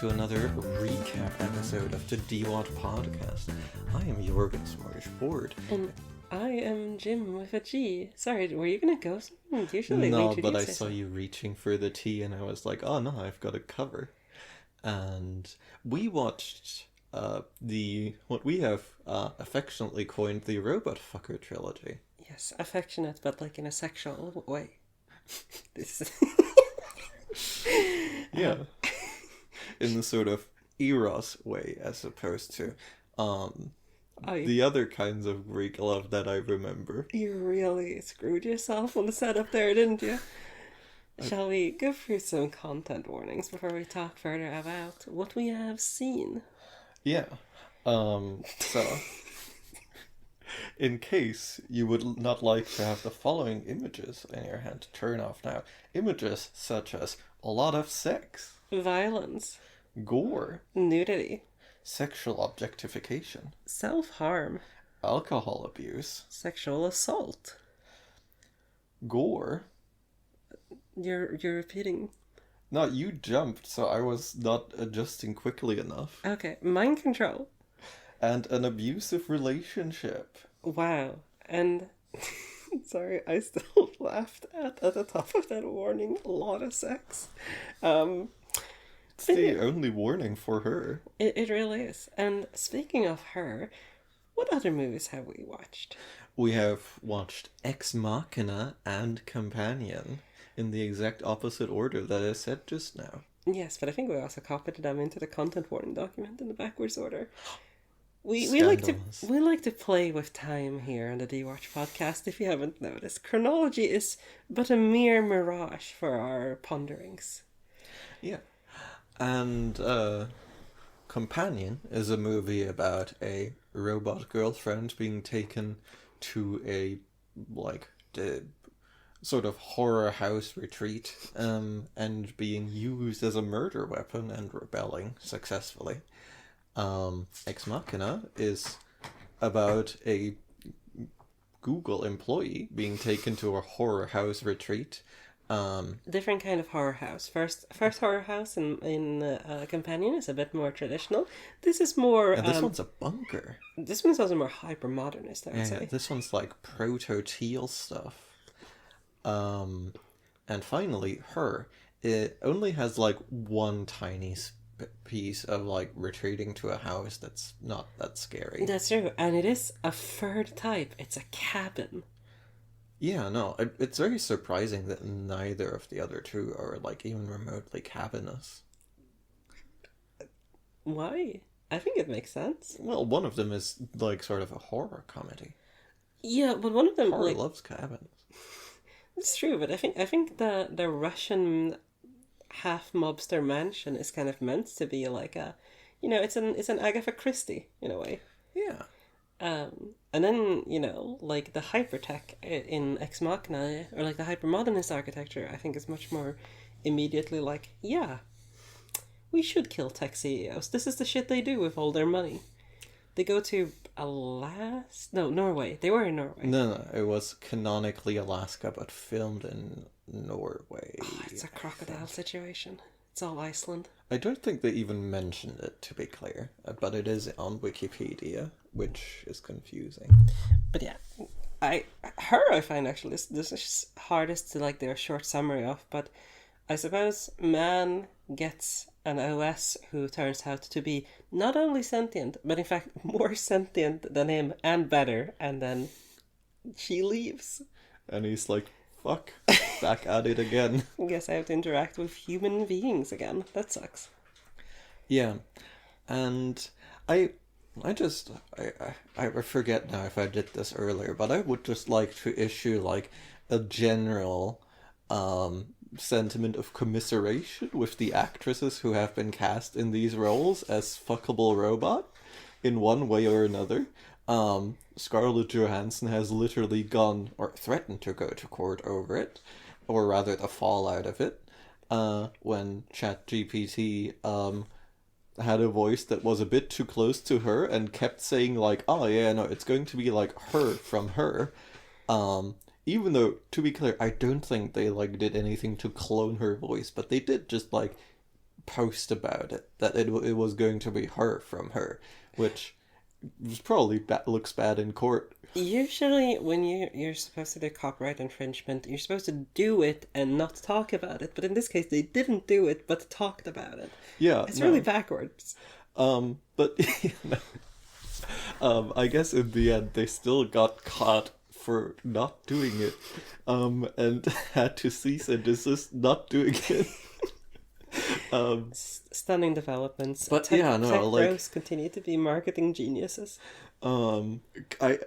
to another recap episode of the DewatchPod. I am Jorgen Smorgasbord. And I am Jim with a G. Sorry, were you going to go something? Usually No, we but I saw you reaching for the T and I was like, oh no, I've got a cover. And we watched what we have affectionately coined the Robot Fucker trilogy. Yes, affectionate, but like in a sexual way. This Yeah. In the sort of Eros way, as opposed to the other kinds of Greek love that I remember. You really screwed yourself on the setup there, didn't you? Shall we go through some content warnings before we talk further about what we have seen? Yeah. So, in case you would not like to have the following images in your hand, turn off now. Images such as a lot of sex, Violence, gore, nudity, sexual objectification, self-harm, alcohol abuse, sexual assault. gore. You're repeating. No, you jumped, so I was not adjusting quickly enough. Okay, mind control. And an abusive relationship. Wow. And sorry, I still laughed at the top of that warning. A lot of sex. It's the only warning for her. It really is. And speaking of her, what other movies have we watched? We have watched Ex Machina and Companion in the exact opposite order that I said just now. Yes, but I think we also copied them into the content warning document in the backwards order. We like to play with time here on the DewatchPod podcast. If you haven't noticed, chronology is but a mere mirage for our ponderings. Yeah, and Companion is a movie about a robot girlfriend being taken to a sort of horror house retreat, and being used as a murder weapon and rebelling successfully. Ex Machina is about a Google employee being taken to a horror house retreat. Different kind of horror house. First horror house in Companion is a bit more traditional. This is more... And this one's a bunker. This one's also more hyper-modernist, I would say. This one's like proto-teal stuff. And finally, her. It only has like one tiny piece of like retreating to a house that's not that scary. That's true, and it is a third type. It's a cabin. Yeah, no, it's very surprising that neither of the other two are like even remotely cabinous. Why? I think it makes sense. Well, one of them is like sort of a horror comedy. Yeah, but one of them horror loves cabins. It's true, but I think the Russian half mobster mansion is kind of meant to be like a, it's an Agatha Christie in a way. Yeah. And then, like the hypertech in Ex Machina, or like the hypermodernist architecture, I think is much more immediately like, yeah, we should kill tech CEOs. This is the shit they do with all their money. They go to Norway. They were in Norway. No, it was canonically Alaska, but filmed in Norway. Oh, it's a crocodile situation. It's all Iceland. I don't think they even mentioned it, to be clear, but it is on Wikipedia, which is confusing. But yeah, I find actually this is hardest to like do a short summary of, but I suppose man gets an OS who turns out to be not only sentient, but in fact more sentient than him and better, and then she leaves. And he's like, fuck, back at it again. I guess I have to interact with human beings again. That sucks. Yeah, and I forget now if I did this earlier, but I would just like to issue like a general sentiment of commiseration with the actresses who have been cast in these roles as fuckable robot in one way or another. Scarlett Johansson has literally gone or threatened to go to court over it, or rather the fallout of it, when ChatGPT had a voice that was a bit too close to her and kept saying like, oh yeah, no, it's going to be like her from her. Even though, to be clear, I don't think they like did anything to clone her voice, but they did just like post about it that it was going to be her from her, which was probably looks bad in court. Usually, when you're supposed to do copyright infringement, you're supposed to do it and not talk about it. But in this case, they didn't do it, but talked about it. Yeah, It's really backwards. But I guess in the end they still got caught for not doing it, and had to cease and desist not doing it. Stunning developments. But tech, yeah, no, tech like bros continue to be marketing geniuses. I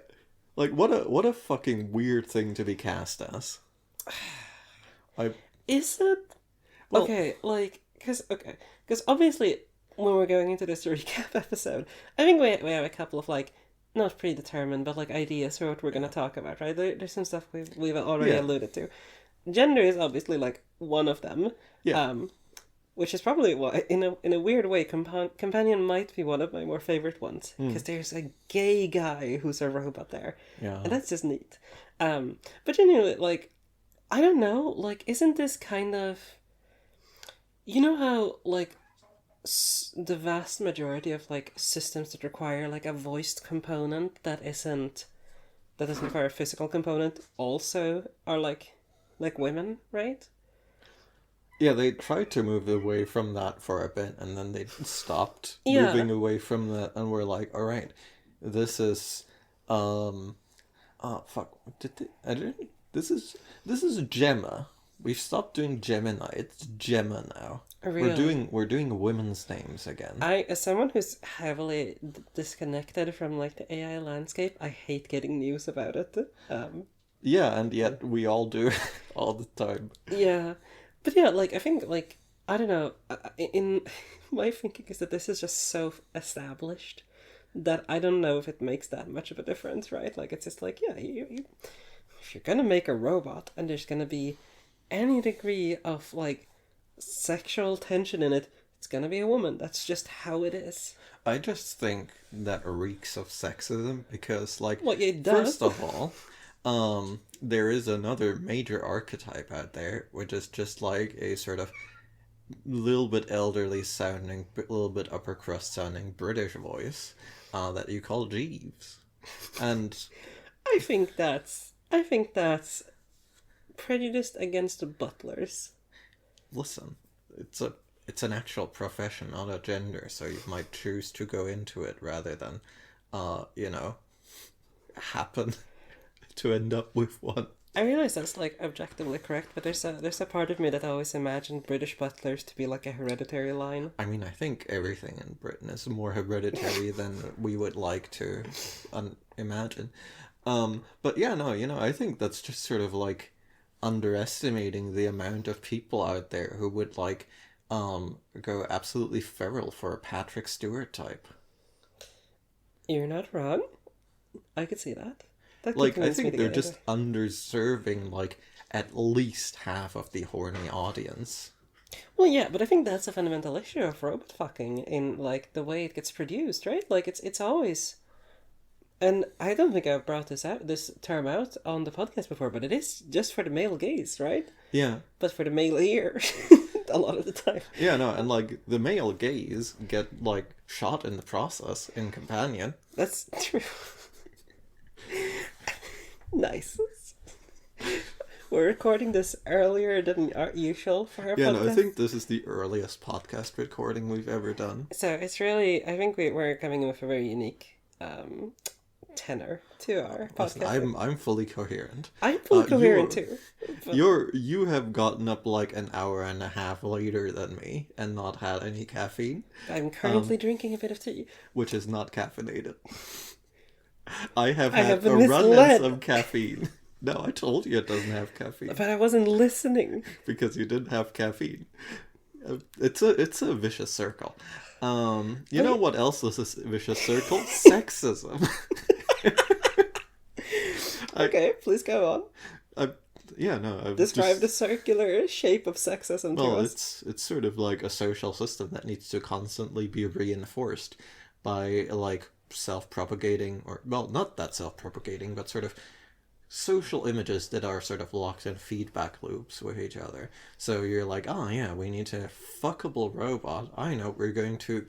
like what a fucking weird thing to be cast as. Is it? Well, Okay, because obviously when we're going into this recap episode, I think we have a couple of not predetermined, but ideas for what we're going to talk about, right? There's some stuff we've already alluded to. Gender is obviously one of them. Yeah. Which is probably why, in a weird way, Companion might be one of my more favorite ones, because there's a gay guy who's a robot there, Yeah. and that's just neat. But genuinely, I don't know, isn't this kind of, you know how the vast majority of systems that require a voiced component that doesn't require a physical component also are like women, right? Yeah, they tried to move away from that for a bit, and then they stopped Yeah. moving away from that, and we're like, all right, this is, oh fuck, this is Gemma. We've stopped doing Gemini. It's Gemma now. Really? We're doing women's names again. As someone who's heavily disconnected from the AI landscape, I hate getting news about it. Yeah, and yet we all do all the time. Yeah. But yeah, I think, I don't know, in my thinking is that this is just so established that I don't know if it makes that much of a difference, right? It's just yeah, if you're gonna make a robot and there's gonna be any degree of, sexual tension in it, it's gonna be a woman. That's just how it is. I just think that reeks of sexism because, Well, yeah, it does. first of all, there is another major archetype out there, which is just a sort of little bit elderly sounding, little bit upper crust sounding British voice, that you call Jeeves. And I think that's prejudiced against butlers. listen, it's an actual profession, not a gender, so you might choose to go into it rather than, happen to end up with one. I realize that's objectively correct, but there's a part of me that always imagined British butlers to be a hereditary line. I mean, I think everything in Britain is more hereditary than we would like to imagine. But yeah, no, I think that's just sort of underestimating the amount of people out there who would go absolutely feral for a Patrick Stewart type. You're not wrong. I could see that. That could I convince me think to they're get just it. underserving at least half of the horny audience. Well, yeah, but I think that's a fundamental issue of robot fucking in the way it gets produced, right? It's always, and I don't think I've brought this term out on the podcast before, but it is just for the male gaze, right? Yeah. But for the male ear, a lot of the time. Yeah, no, and the male gays get shot in the process in Companion. That's true. Nice. We're recording this earlier than usual for our podcast. Yeah, no, I think this is the earliest podcast recording we've ever done. So it's really, I think we're coming with a very unique tenor to our podcast. Listen, I'm fully coherent. I'm fully coherent too. But You have gotten up an hour and a half later than me and not had any caffeine, I'm currently drinking a bit of tea. which is not caffeinated. I have had been a run in misled. some caffeine. No, I told you it doesn't have caffeine But I wasn't listening. because you didn't have caffeine. It's a vicious circle. You know what else is a vicious circle? Sexism. Okay, please go on. Describe the circular shape of sexism to Well, us. it's sort of like a social system that needs to constantly be reinforced by self-propagating, or well, not that self-propagating, but sort of social images that are sort of locked in feedback loops with each other. So you're like, oh yeah, we need a fuckable robot. I know, we're going to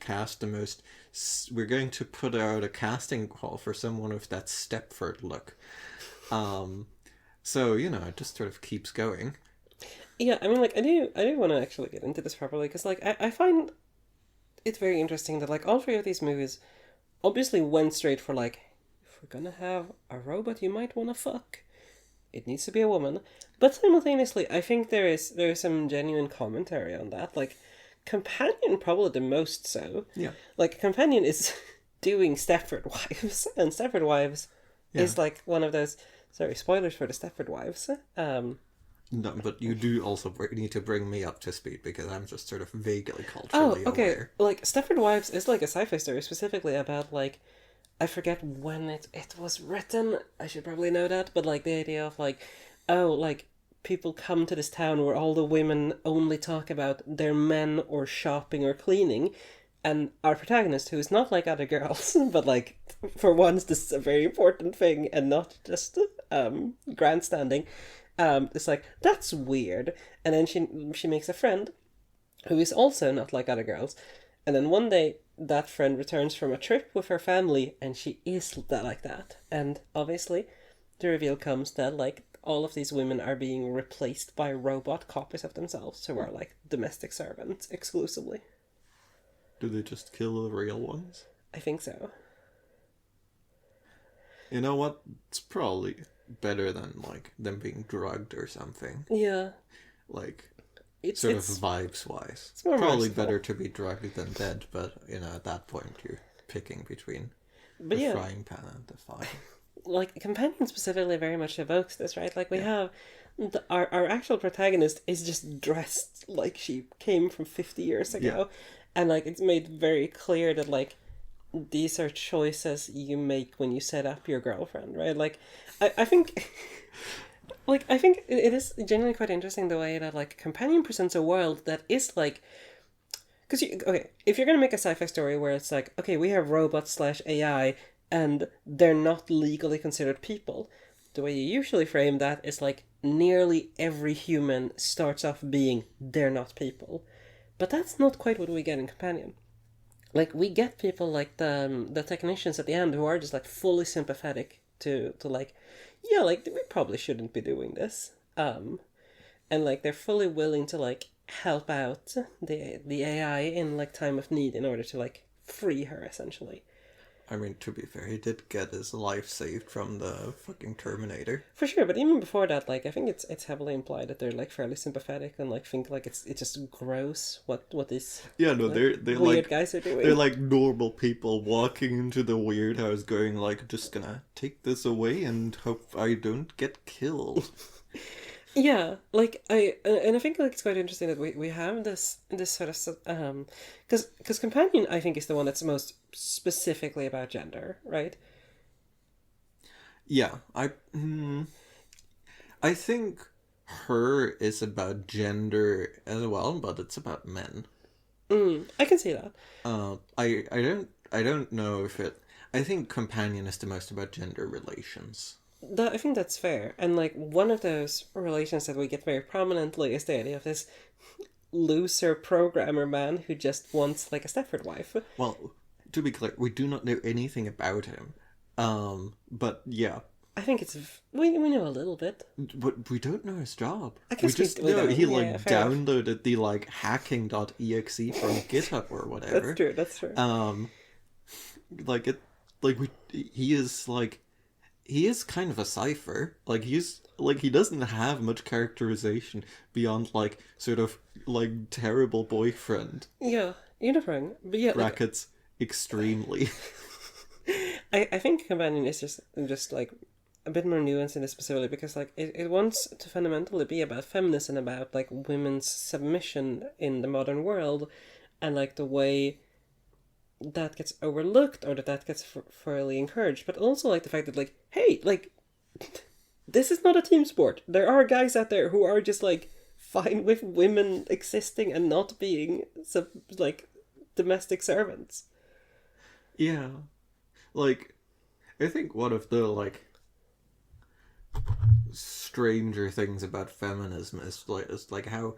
put out a casting call for someone with that Stepford look. So, it just sort of keeps going. Yeah, I mean, like, I do want to actually get into this properly, because, like, I find it very interesting that, like, all three of these movies obviously went straight for, like, if we're gonna have a robot you might want to fuck, it needs to be a woman. But simultaneously, I think there is some genuine commentary on that. Like, Companion probably the most so. Yeah. Like, Companion is doing Stepford Wives, and Stepford Wives is, like, one of those... Sorry, spoilers for the Stepford Wives. No, but you do also need to bring me up to speed, because I'm just sort of vaguely culturally aware. Like, Stepford Wives is, like, a sci-fi story specifically about, like, I forget when it was written. I should probably know that. But, like, the idea of, like, oh, like, people come to this town where all the women only talk about their men or shopping or cleaning. And our protagonist, who is not like other girls, but, like, for once, this is a very important thing and not just grandstanding, it's like, that's weird. And then she makes a friend who is also not like other girls. And then one day, that friend returns from a trip with her family, and she is like that. And obviously, the reveal comes that, like, all of these women are being replaced by robot copies of themselves who are, like, domestic servants exclusively. Do they just kill the real ones? I think so. You know what? It's probably better than, like, them being drugged or something. Yeah. Like, It's sort of vibes-wise. It's more probably merciful. better to be drugged than dead, but, at that point you're picking between But the yeah, frying pan and the fire. like, Companion specifically very much evokes this, right? Like, we have... Our actual protagonist is just dressed like she came from 50 years ago. Yeah. And, like, it's made very clear that, like, these are choices you make when you set up your girlfriend, right? Like, I think... Like, I think it is genuinely quite interesting the way that, like, Companion presents a world that is, like... Because, okay, if you're going to make a sci-fi story where it's like, okay, we have robots/AI, and they're not legally considered people, the way you usually frame that is, like, nearly every human starts off being, they're not people. But that's not quite what we get in Companion. Like, we get people like the technicians at the end who are just, like, fully sympathetic to like, yeah, like, we probably shouldn't be doing this. And, like, they're fully willing to, like, help out the AI in, like, time of need in order to, like, free her, essentially. I mean, to be fair, he did get his life saved from the fucking Terminator. For sure, but even before that, like, I think it's heavily implied that they're, like, fairly sympathetic and, like, think, like, it's just gross what these Yeah, no, like, they're weird like guys are doing. they're like normal people walking into the weird house, going like, just gonna take this away and hope I don't get killed. Yeah, like, I think, like, it's quite interesting that we have this sort of because Companion, I think, is the one that's most specifically about gender, right? Yeah, I think Her is about gender as well, but it's about men. I can see that. I don't know if it. I think Companion is the most about gender relations. I think that's fair. And, like, one of those relations that we get very prominently is the idea of this loser programmer man who just wants, like, a Stepford wife. Well, to be clear, we do not know anything about him. But yeah. I think we know a little bit. But we don't know his job. I guess we just we know don't. he, Yeah, fair enough. downloaded the, like, hacking.exe from GitHub or whatever. That's true. Like, he is, like, he is kind of a cipher. Like, he doesn't have much characterization beyond, like, sort of, like, terrible boyfriend. Yeah, uniform. But yeah, Brackets, extremely. I think Companion is just like a bit more nuanced in this specifically because, like, it wants to fundamentally be about feminism, about, like, women's submission in the modern world, and, like, the way that gets overlooked or that gets fairly encouraged, but also, like, the fact that, like, hey, like, this is not a team sport. There are guys out there who are just, like, fine with women existing and not being like domestic servants. Yeah. Like, I think one of the, like, stranger things about feminism is like how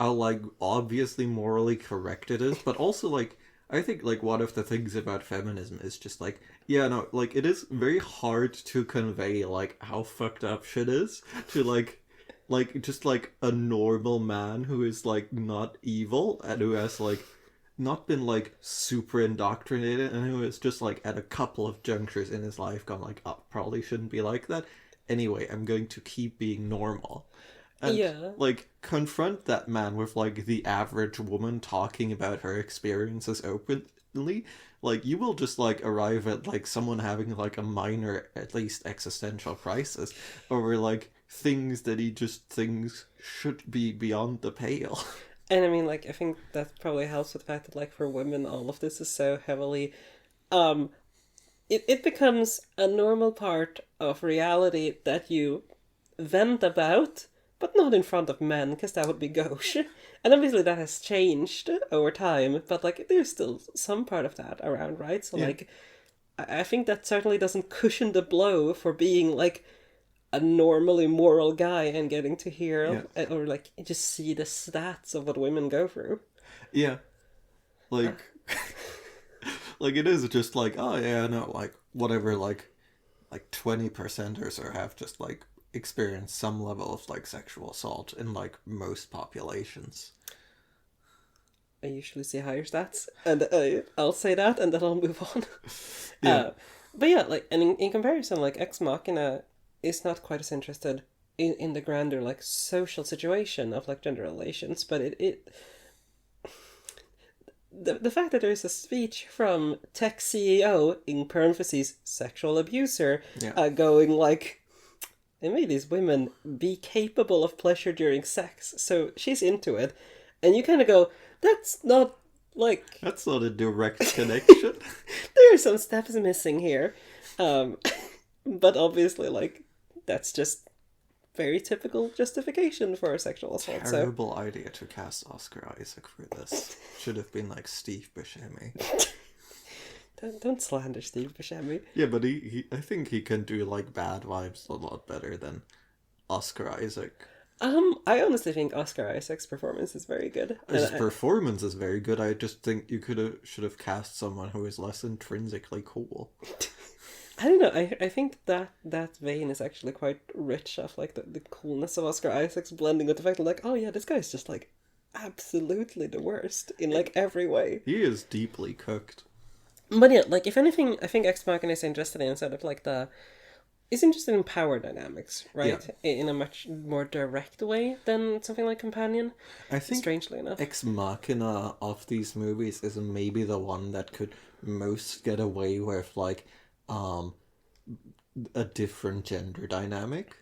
like obviously morally correct it is, but also like I think like one of the things about feminism is just like yeah no like it is very hard to convey like how fucked up shit is to like just like a normal man who is like not evil and who has like not been like super indoctrinated and who is just like at a couple of junctures in his life gone like oh probably shouldn't be like that anyway I'm going to keep being normal and Yeah. like confront that man with like the average woman talking about her experiences openly like you will just like arrive at like someone having like a minor at least existential crisis over like things that he just thinks should be beyond the pale. And I mean, like, I think that probably helps with the fact that, like, for women, all of this is so heavily, um, it becomes a normal part of reality that you vent about, but not in front of men, because that would be gauche. And obviously that has changed over time, but, like, there's still some part of that around, right? So, Yeah. like, I think that certainly doesn't cushion the blow for being, like, a normally moral guy and getting to hear or like just see the stats of what women go through. Yeah. Like like it is just like oh yeah no like whatever like 20%ers or have just like experienced some level of like sexual assault in like most populations. I usually see higher stats, and I'll say that, and then I'll move on. Yeah. But yeah, like, and in comparison, like Ex Machina is not quite as interested in the grander like social situation of like gender relations, but the fact that there's a speech from tech CEO in parentheses sexual abuser Yeah. going like they made these women be capable of pleasure during sex, so she's into it, and you kind of go that's not like That's not a direct connection. there are some steps missing here, but obviously like that's just very typical justification for a sexual assault. Terrible idea to cast Oscar Isaac for this. Should have been like Steve Buscemi. Don't slander Steve Buscemi. Yeah, but he I think he can do like bad vibes a lot better than Oscar Isaac. I honestly think Oscar Isaac's performance is very good. His performance is very good. I just think you should have cast someone who is less intrinsically cool. I don't know. I think that vein is actually quite rich of like the coolness of Oscar Isaac's blending with the fact that like oh yeah this guy's just like absolutely the worst in like every way. He is deeply cooked. But yeah, like if anything, I think Ex Machina is interested in sort of like is interested in power dynamics, right? Yeah. In a much more direct way than something like Companion. I think Strangely enough, Ex Machina of these movies is maybe the one that could most get away with like a different gender dynamic,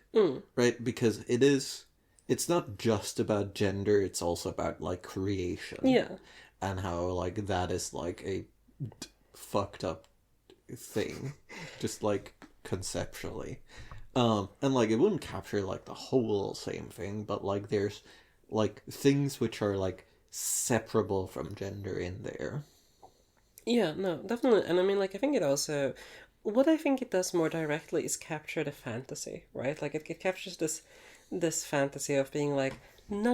right? Because it's not just about gender, it's also about like creation. yeah, And how like that is like a fucked up thing, just like conceptually. And like it wouldn't capture like the whole same thing, but like there's like things which are like separable from gender in there. yeah, no, definitely. And I mean, like I think it also, what I think it does more directly is capture the fantasy, right? Like it captures this fantasy of being like no,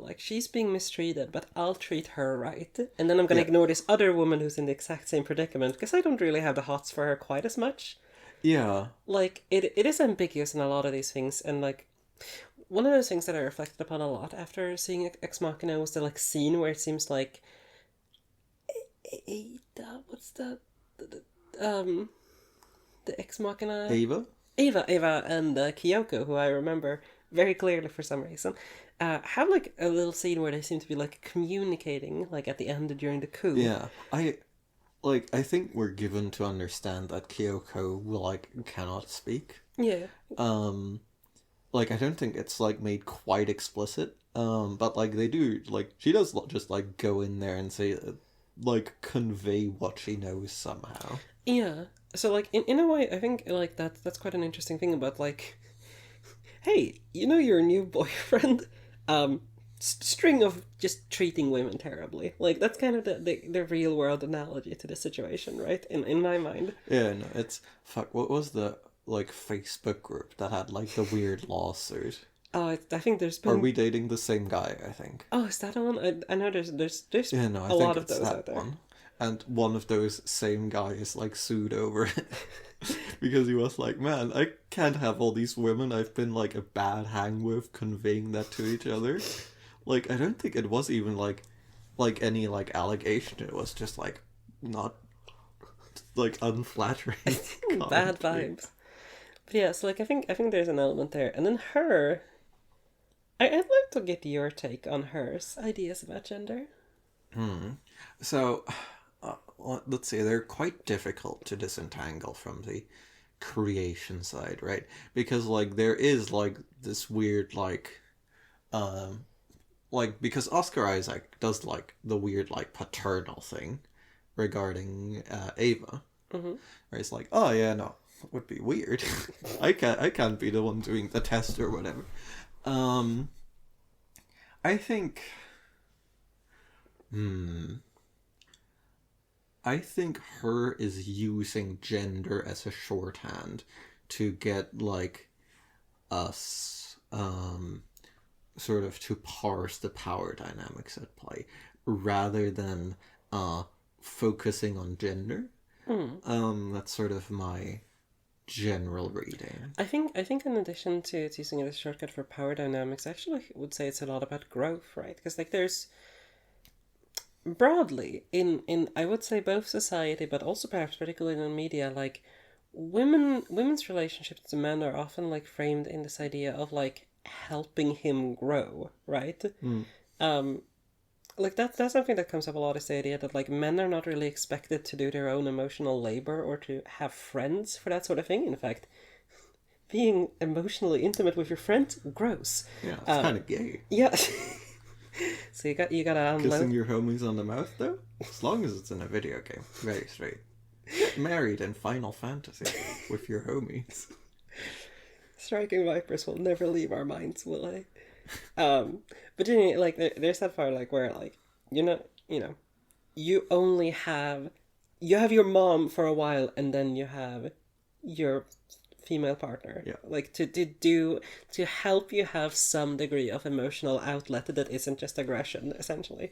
like she's being mistreated, but I'll treat her right, and then I'm gonna ignore this other woman who's in the exact same predicament because I don't really have the hots for her quite as much. Yeah. Like it is ambiguous in a lot of these things, and like one of those things that I reflected upon a lot after seeing Ex Machina was the like scene where it seems like Ada, what's the Ex Machina Ava? Ava and Kyoko, who I remember very clearly for some reason, have like a little scene where they seem to be like communicating like at the end during the coup. Yeah. I think we're given to understand that Kyoko like cannot speak. Yeah. Like I don't think it's like made quite explicit. But like they do like she does just like go in there and say like convey what she knows somehow. Yeah. So like in a way I think like that's quite an interesting thing about like hey, you know your new boyfriend string of just treating women terribly. Like that's kind of the real world analogy to the situation, right? In my mind. Yeah, no, it's fuck. What was the like Facebook group that had like the weird lawsuit. Oh, I think there's Are been. we dating the same guy? I think. Oh, is that one? I know there's Yeah, no, I a think lot of it's those that out there. one. And one of those same guys like sued over it because he was like, "Man, I can't have all these women I've been like a bad hang with conveying that to each other." Like, I don't think it was even like any like allegation. It was just like not like unflattering. Bad commentary. vibes. But yeah, so like I think there's an element there, and then her. I'd like to get your take on her ideas about gender. So, let's see, they're quite difficult to disentangle from the creation side, right? Because like there is like this weird like because Oscar Isaac does like the weird like paternal thing regarding Ava. Mm-hmm. Where it's like, oh yeah, no, it would be weird. I can't be the one doing the test or whatever. Um, I think, I think her is using gender as a shorthand to get like us sort of to parse the power dynamics at play rather than focusing on gender. That's sort of my general reading. I think in addition to it's using it as a shortcut for power dynamics, I actually would say it's a lot about growth, right? Because like there's broadly in I would say both society, but also perhaps particularly in media, like women's relationships to men are often like framed in this idea of like helping him grow, right? Um, like that's something that comes up a lot, is the idea that like men are not really expected to do their own emotional labor or to have friends for that sort of thing. In fact, being emotionally intimate with your friends, gross. Yeah, it's kind of gay. Yeah. So you gotta Kissing unload. your homies on the mouth, though? As long as it's in a video game. Very straight. Get married in Final Fantasy with your homies. Striking vipers will never leave our minds, will they? But you know, like there's that part like where like you only have your mom for a while, and then you have your female partner, Yeah. like to help you have some degree of emotional outlet that isn't just aggression, essentially.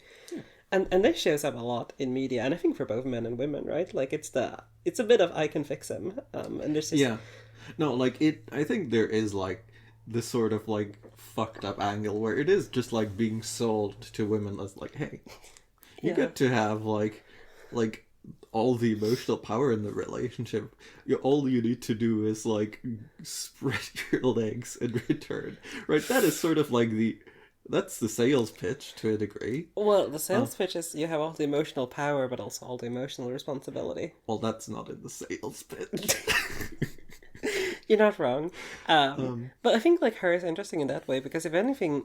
And this shows up a lot in media, and I think for both men and women, right? Like it's a bit of I can fix him, and there's just Yeah. No, like I think there is like this sort of like fucked up angle where it is just like being sold to women as like, hey, you Yeah. get to have like all the emotional power in the relationship. All you need to do is like spread your legs in return, right? That is sort of like that's the sales pitch to a degree. Well, the sales pitch is you have all the emotional power, but also all the emotional responsibility. Well, that's not in the sales pitch. You're not wrong. But I think like her is interesting in that way because if anything,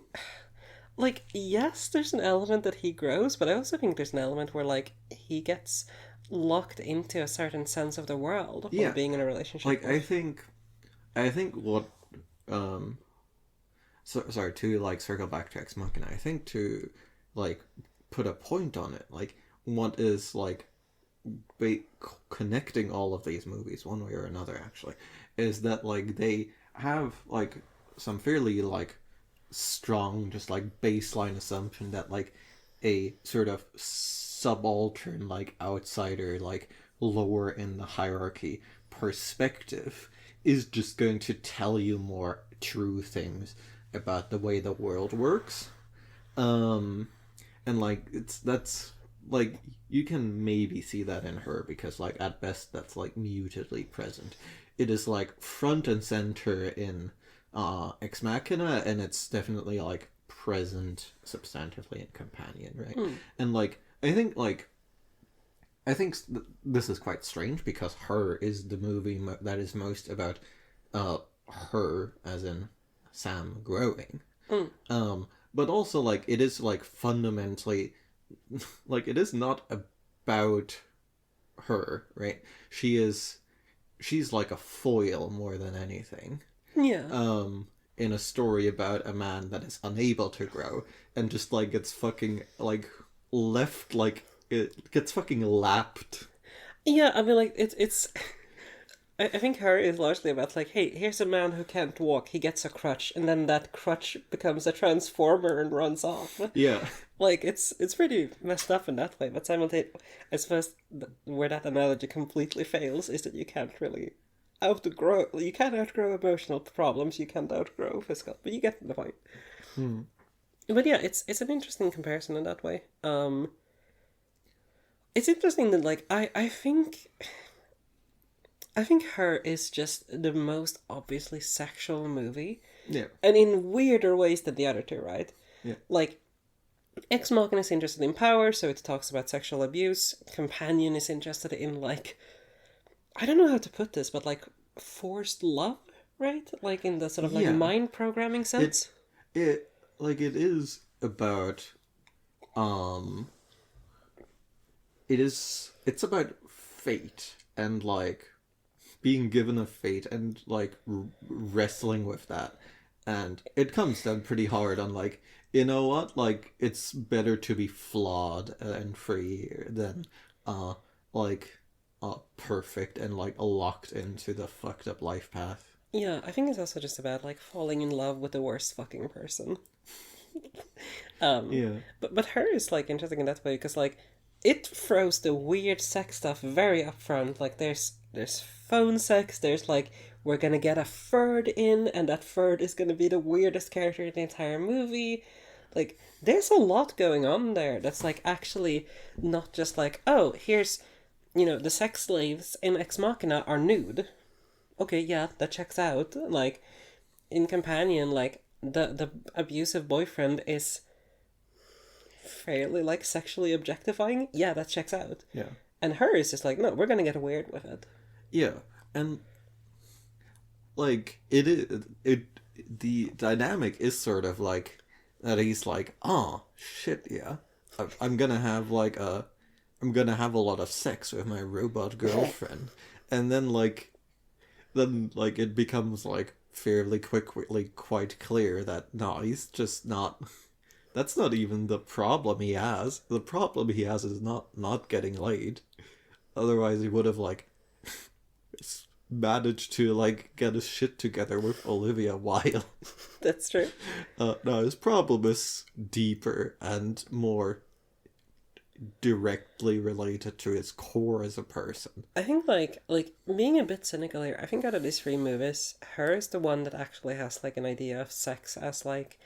like yes, there's an element that he grows, but I also think there's an element where like he gets locked into a certain sense of the world Yeah. while being in a relationship. Like I think what sorry, to like circle back to Ex Machina, I think to like put a point on it, like what is like connecting all of these movies one way or another actually is that like they have like some fairly like strong just like baseline assumption that like a sort of subaltern like outsider like lower in the hierarchy perspective is just going to tell you more true things about the way the world works. And like that's like you can maybe see that in her because like at best that's like mutedly present. It is like front and center in Ex Machina, and it's definitely like present substantively in Companion, right? And like I think this is quite strange because Her is the movie that is most about her as in Sam growing. But also like it is like fundamentally like it is not about her, right? She's like a foil more than anything. Yeah. In a story about a man that is unable to grow and just like gets fucking like left like it gets fucking lapped. Yeah, I mean, like it's. I think Her is largely about like, hey, here's a man who can't walk. He gets a crutch, and then that crutch becomes a transformer and runs off. Yeah. Like it's pretty messed up in that way. But simultaneously, I suppose where that analogy completely fails is that you can't really outgrow. You can't outgrow emotional problems. You can't outgrow physical. But you get the point. Hmm. But yeah, it's an interesting comparison in that way. It's interesting that like I think Her is just the most obviously sexual movie, Yeah. and in weirder ways than the other two, right? Yeah. Like, Ex Machina is interested in power, so it talks about sexual abuse. Companion is interested in, like, I don't know how to put this, but like forced love, right? Like in the sort of like Yeah. mind programming sense. It it is about um it's about fate and like being given a fate and like wrestling with that, and it comes down pretty hard on like, you know what, like it's better to be flawed and free than uh like perfect and like locked into the fucked up life path. Yeah, I think it's also just about like falling in love with the worst fucking person. Yeah. But Her is like interesting in that way because like it throws the weird sex stuff very upfront. Like there's phone sex. There's like we're gonna get a third in, and that third is gonna be the weirdest character in the entire movie. Like there's a lot going on there. That's like actually not just like, oh, here's the sex slaves in Ex Machina are nude. Okay, yeah, that checks out. Like in Companion, like the abusive boyfriend is fairly like sexually objectifying. Yeah, that checks out. Yeah. And Her is just like, no, we're gonna get weird with it. Yeah. And like it is it the dynamic is sort of like that he's like, oh shit, yeah, I'm gonna have like I'm gonna have a lot of sex with my robot girlfriend. And then like it becomes like fairly quickly quite clear that no, he's just not, that's not even the problem he has. The problem he has is not getting laid. Otherwise he would have like managed to like get his shit together with Olivia Wilde. That's true. No, his problem is deeper and more directly related to his core as a person. I think like being a bit cynical here, I think out of these three movies, Her is the one that actually has like an idea of sex as like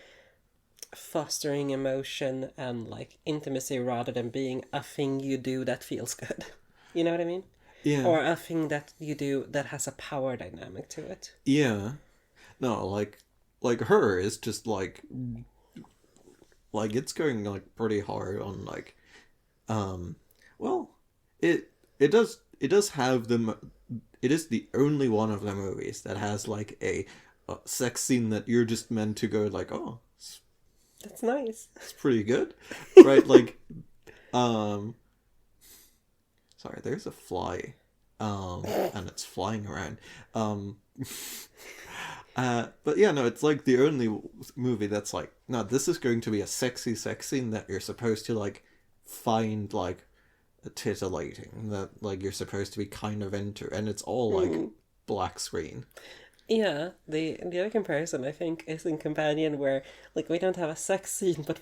fostering emotion and like intimacy rather than being a thing you do that feels good. You know what I mean? Yeah. Or a thing that you do that has a power dynamic to it. Yeah. No, like Her is just like it's going like pretty hard on like well, it does have them. It is the only one of the movies that has like a sex scene that you're just meant to go like, oh, That's nice. it's pretty good, right? Like, sorry, there's a fly, and it's flying around. But yeah, no, it's like the only movie that's like, no, this is going to be a sexy sex scene that you're supposed to like find like titillating, that like you're supposed to be kind of into, and it's all like black screen. Yeah, the other comparison I think is in Companion where like we don't have a sex scene, but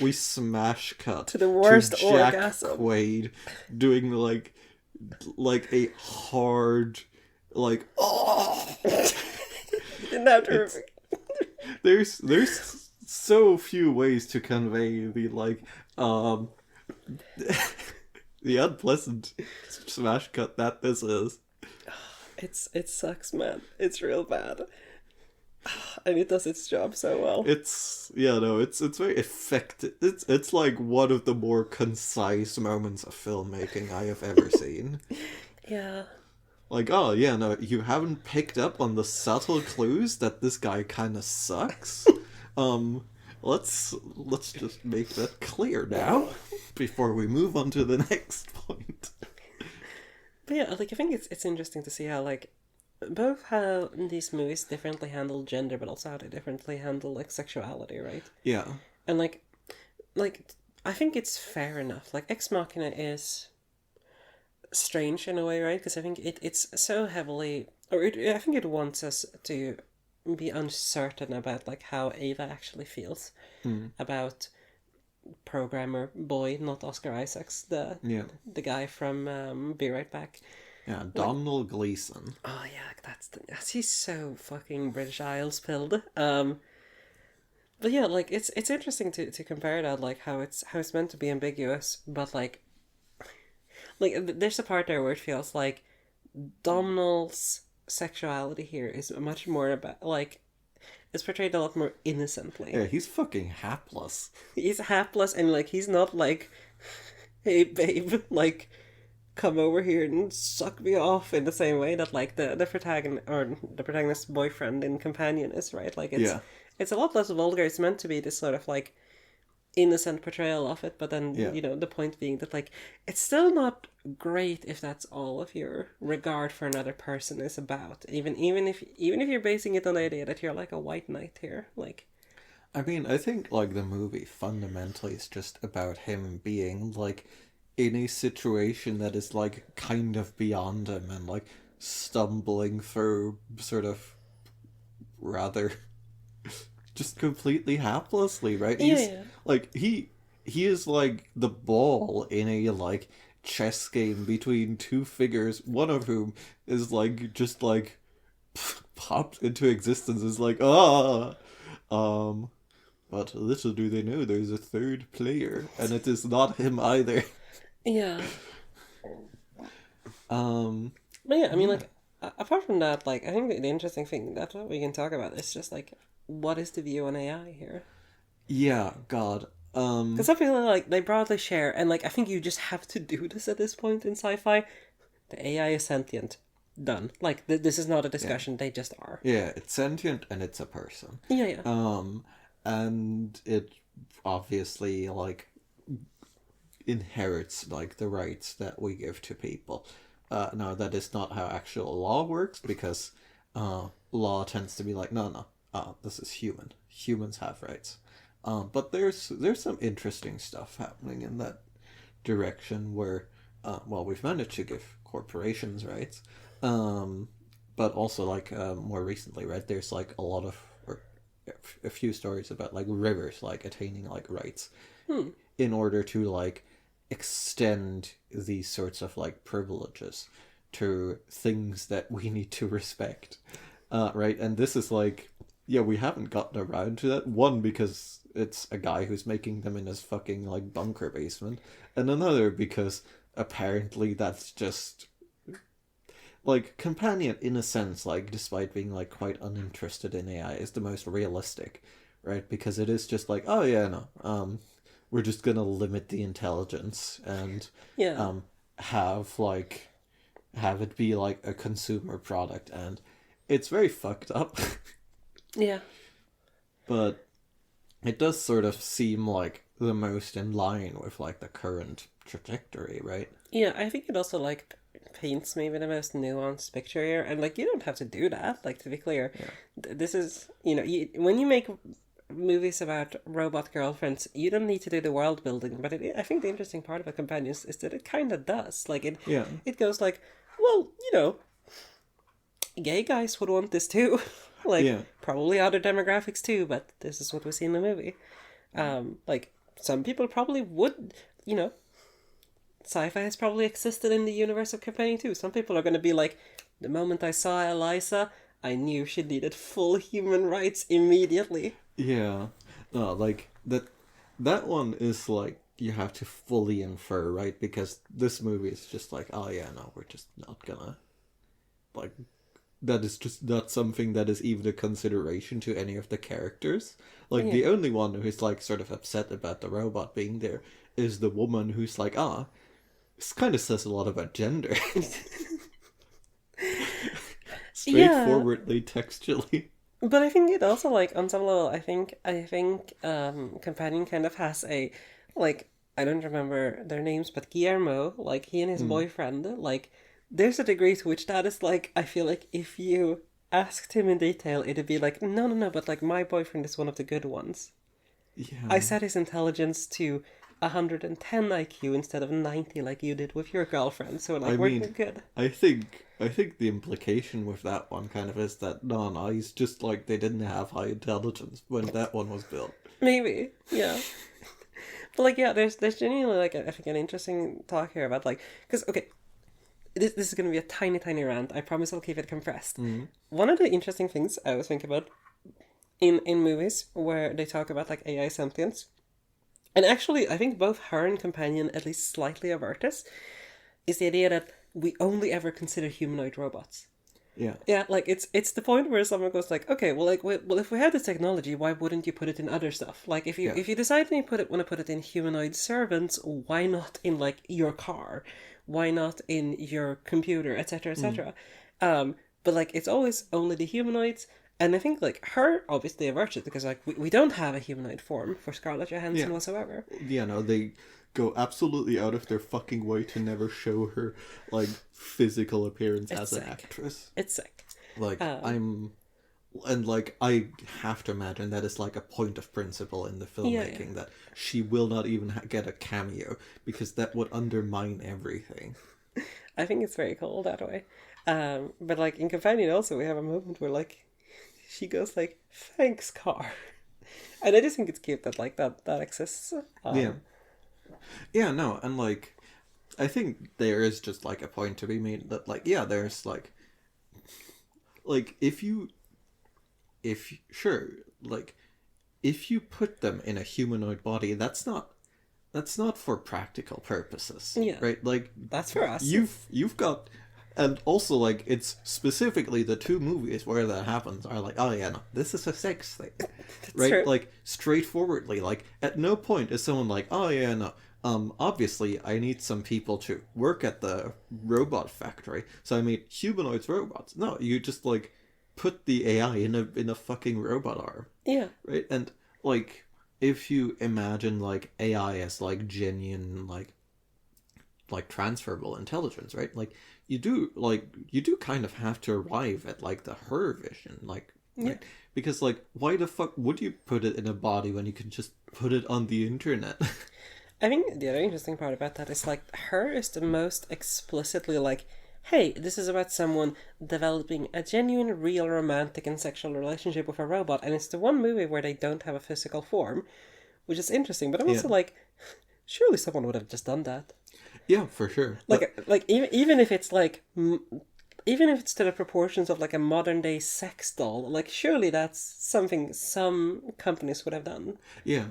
we smash cut to the worst to Jack orgasm. Quaid doing like a hard like oh. Didn't have to There's so few ways to convey the like the unpleasant smash cut that this is. It sucks, man. It's real bad. And it does its job so well. It's very effective. It's like one of the more concise moments of filmmaking I have ever seen. Yeah. Like, oh yeah, no, you haven't picked up on the subtle clues that this guy kind of sucks. Let's just make that clear now before we move on to the next point. But yeah, like I think it's interesting to see how like both how these movies differently handle gender, but also how they differently handle like sexuality, right? Yeah. And like I think it's fair enough. Like Ex Machina is strange in a way, right? Because I think it's so heavily, I think it wants us to be uncertain about like how Ava actually feels about programmer boy, not Oscar Isaacs, Yeah. the guy from Be Right Back. Yeah, Like, Donald Gleason. oh yeah, he's so fucking British Isles pilled. But yeah, like it's interesting to compare that, like how it's meant to be ambiguous, but there's a part there where it feels like Domhnall's sexuality here is much more about like it's portrayed a lot more innocently. Yeah, he's fucking hapless. He's hapless and like he's not like, hey babe, like come over here and suck me off in the same way that like the protagonist or the protagonist's boyfriend and companion is, right? Like Yeah. it's a lot less vulgar. It's meant to be this sort of like innocent portrayal of it, but then Yeah. the point being that like it's still not great if that's all of your regard for another person is about. Even if you're basing it on the idea that you're like a white knight here, like I mean, I think like the movie fundamentally is just about him being like in a situation that is like kind of beyond him and like stumbling through sort of rather just completely haplessly, right? yeah, He's yeah. like he is like the ball in a like chess game between two figures, one of whom is like just like popped into existence is like um but little do they know there's a third player and it is not him either. Yeah. um But yeah, I mean, like, apart from that, like, I think the interesting thing that we can talk about is just like, what is the view on AI here? yeah, god. Because some people like they broadly share, and like I think you just have to do this at this point in sci-fi. The AI is sentient, done. Like this is not a discussion; they just are. Yeah, it's sentient and it's a person. Yeah, yeah, And it obviously like inherits like the rights that we give to people. Now that is not how actual law works because law tends to be like no, this is human. Humans have rights. But there's some interesting stuff happening in that direction where well we've managed to give corporations rights, but also like more recently, right? There's like a lot of or a few stories about like rivers like attaining like rights in order to like extend these sorts of like privileges to things that we need to respect, right? And this is like yeah we haven't gotten around to that one because it's a guy who's making them in his fucking like bunker basement, and another because apparently that's just like companion in a sense like despite being like quite uninterested in AI is the most realistic, right? Because it is just like oh yeah no we're just gonna limit the intelligence and yeah, have it be like a consumer product, and it's very fucked up. yeah. But it does sort of seem like the most in line with like the current trajectory, right? Yeah, I think it also like paints maybe the most nuanced picture here, and like you don't have to do that. Like to be clear, this is when you make movies about robot girlfriends, you don't need to do the world building. But I think the interesting part about Companions is that it kind of does. Like Yeah. it goes like, well, gay guys would want this too. Like Yeah. probably other demographics too, but this is what we see in the movie. Like some people probably would, sci-fi has probably existed in the universe of Companion too. Some people are going to be like, the moment I saw Eliza, I knew she needed full human rights immediately. Yeah. No, like that one is like you have to fully infer, right? Because this movie is just like, oh yeah, no, we're just not gonna like that is just not something that is even a consideration to any of the characters. Like the only one who's like sort of upset about the robot being there is the woman who's like, this kind of says a lot about gender. Straightforwardly, textually. But I think it also like on some level, I think Companion kind of has a like I don't remember their names, but Guillermo, like he and his boyfriend, like there's a degree to which that is like I feel like if you asked him in detail, it'd be like no, but like my boyfriend is one of the good ones. Yeah. I set his intelligence to 110 IQ instead of 90 like you did with your girlfriend. So like I we're mean, good. I think the implication with that one kind of is that no, he's just like they didn't have high intelligence when that one was built. Maybe, yeah. But like, yeah, there's genuinely like I think an interesting talk here about like because okay, this is gonna be a tiny rant. I promise I'll keep it compressed. One of the interesting things I was thinking about in movies where they talk about like AI sentience, and actually I think both her and Companion at least slightly avert this, is the idea that we only ever consider humanoid robots. Yeah. Yeah, like it's the point where someone goes like, okay, well, like, well, if we have this technology, why wouldn't you put it in other stuff? Like, Yeah. if you decide to want to put it in humanoid servants, why not in like your car? Why not in your computer, etc., etc. But like, it's always only the humanoids, and I think like her obviously averts it because like we don't have a humanoid form for Scarlett Johansson Yeah. whatsoever. Yeah, no, they go absolutely out of their fucking way to never show her like physical appearance as an sick. actress. It's sick. Like I have to imagine that is like a point of principle in the filmmaking that she will not even get a cameo because that would undermine everything. I think it's very cool that way. But like in Companion also we have a moment where like she goes like, "Thanks, car," and I just think it's cute that like that exists. Yeah, no, and like I think there is just like a point to be made that like yeah, there's like if sure, like if you put them in a humanoid body, that's not for practical purposes. Yeah. Right? Like That's for us. you've got and also like it's specifically the two movies where that happens are like, oh yeah, no, this is a sex thing. Right? true. Like straightforwardly, like at no point is someone like, oh yeah, no. Obviously I need some people to work at the robot factory, so I made humanoids robots. No, you just like put the AI in a fucking robot arm. Yeah. Right? And like if you imagine like AI as like genuine like transferable intelligence, right? Like you do kind of have to arrive at like the her vision, like right? Because like why the fuck would you put it in a body when you can just put it on the internet? I think the other interesting part about that is like her is the most explicitly like, hey, this is about someone developing a genuine, real romantic and sexual relationship with a robot, and it's the one movie where they don't have a physical form, which is interesting. But I'm also like, surely someone would have just done that. Yeah, for sure. Like even if it's like, even if it's to the proportions of like a modern day sex doll, like surely that's something some companies would have done. Yeah.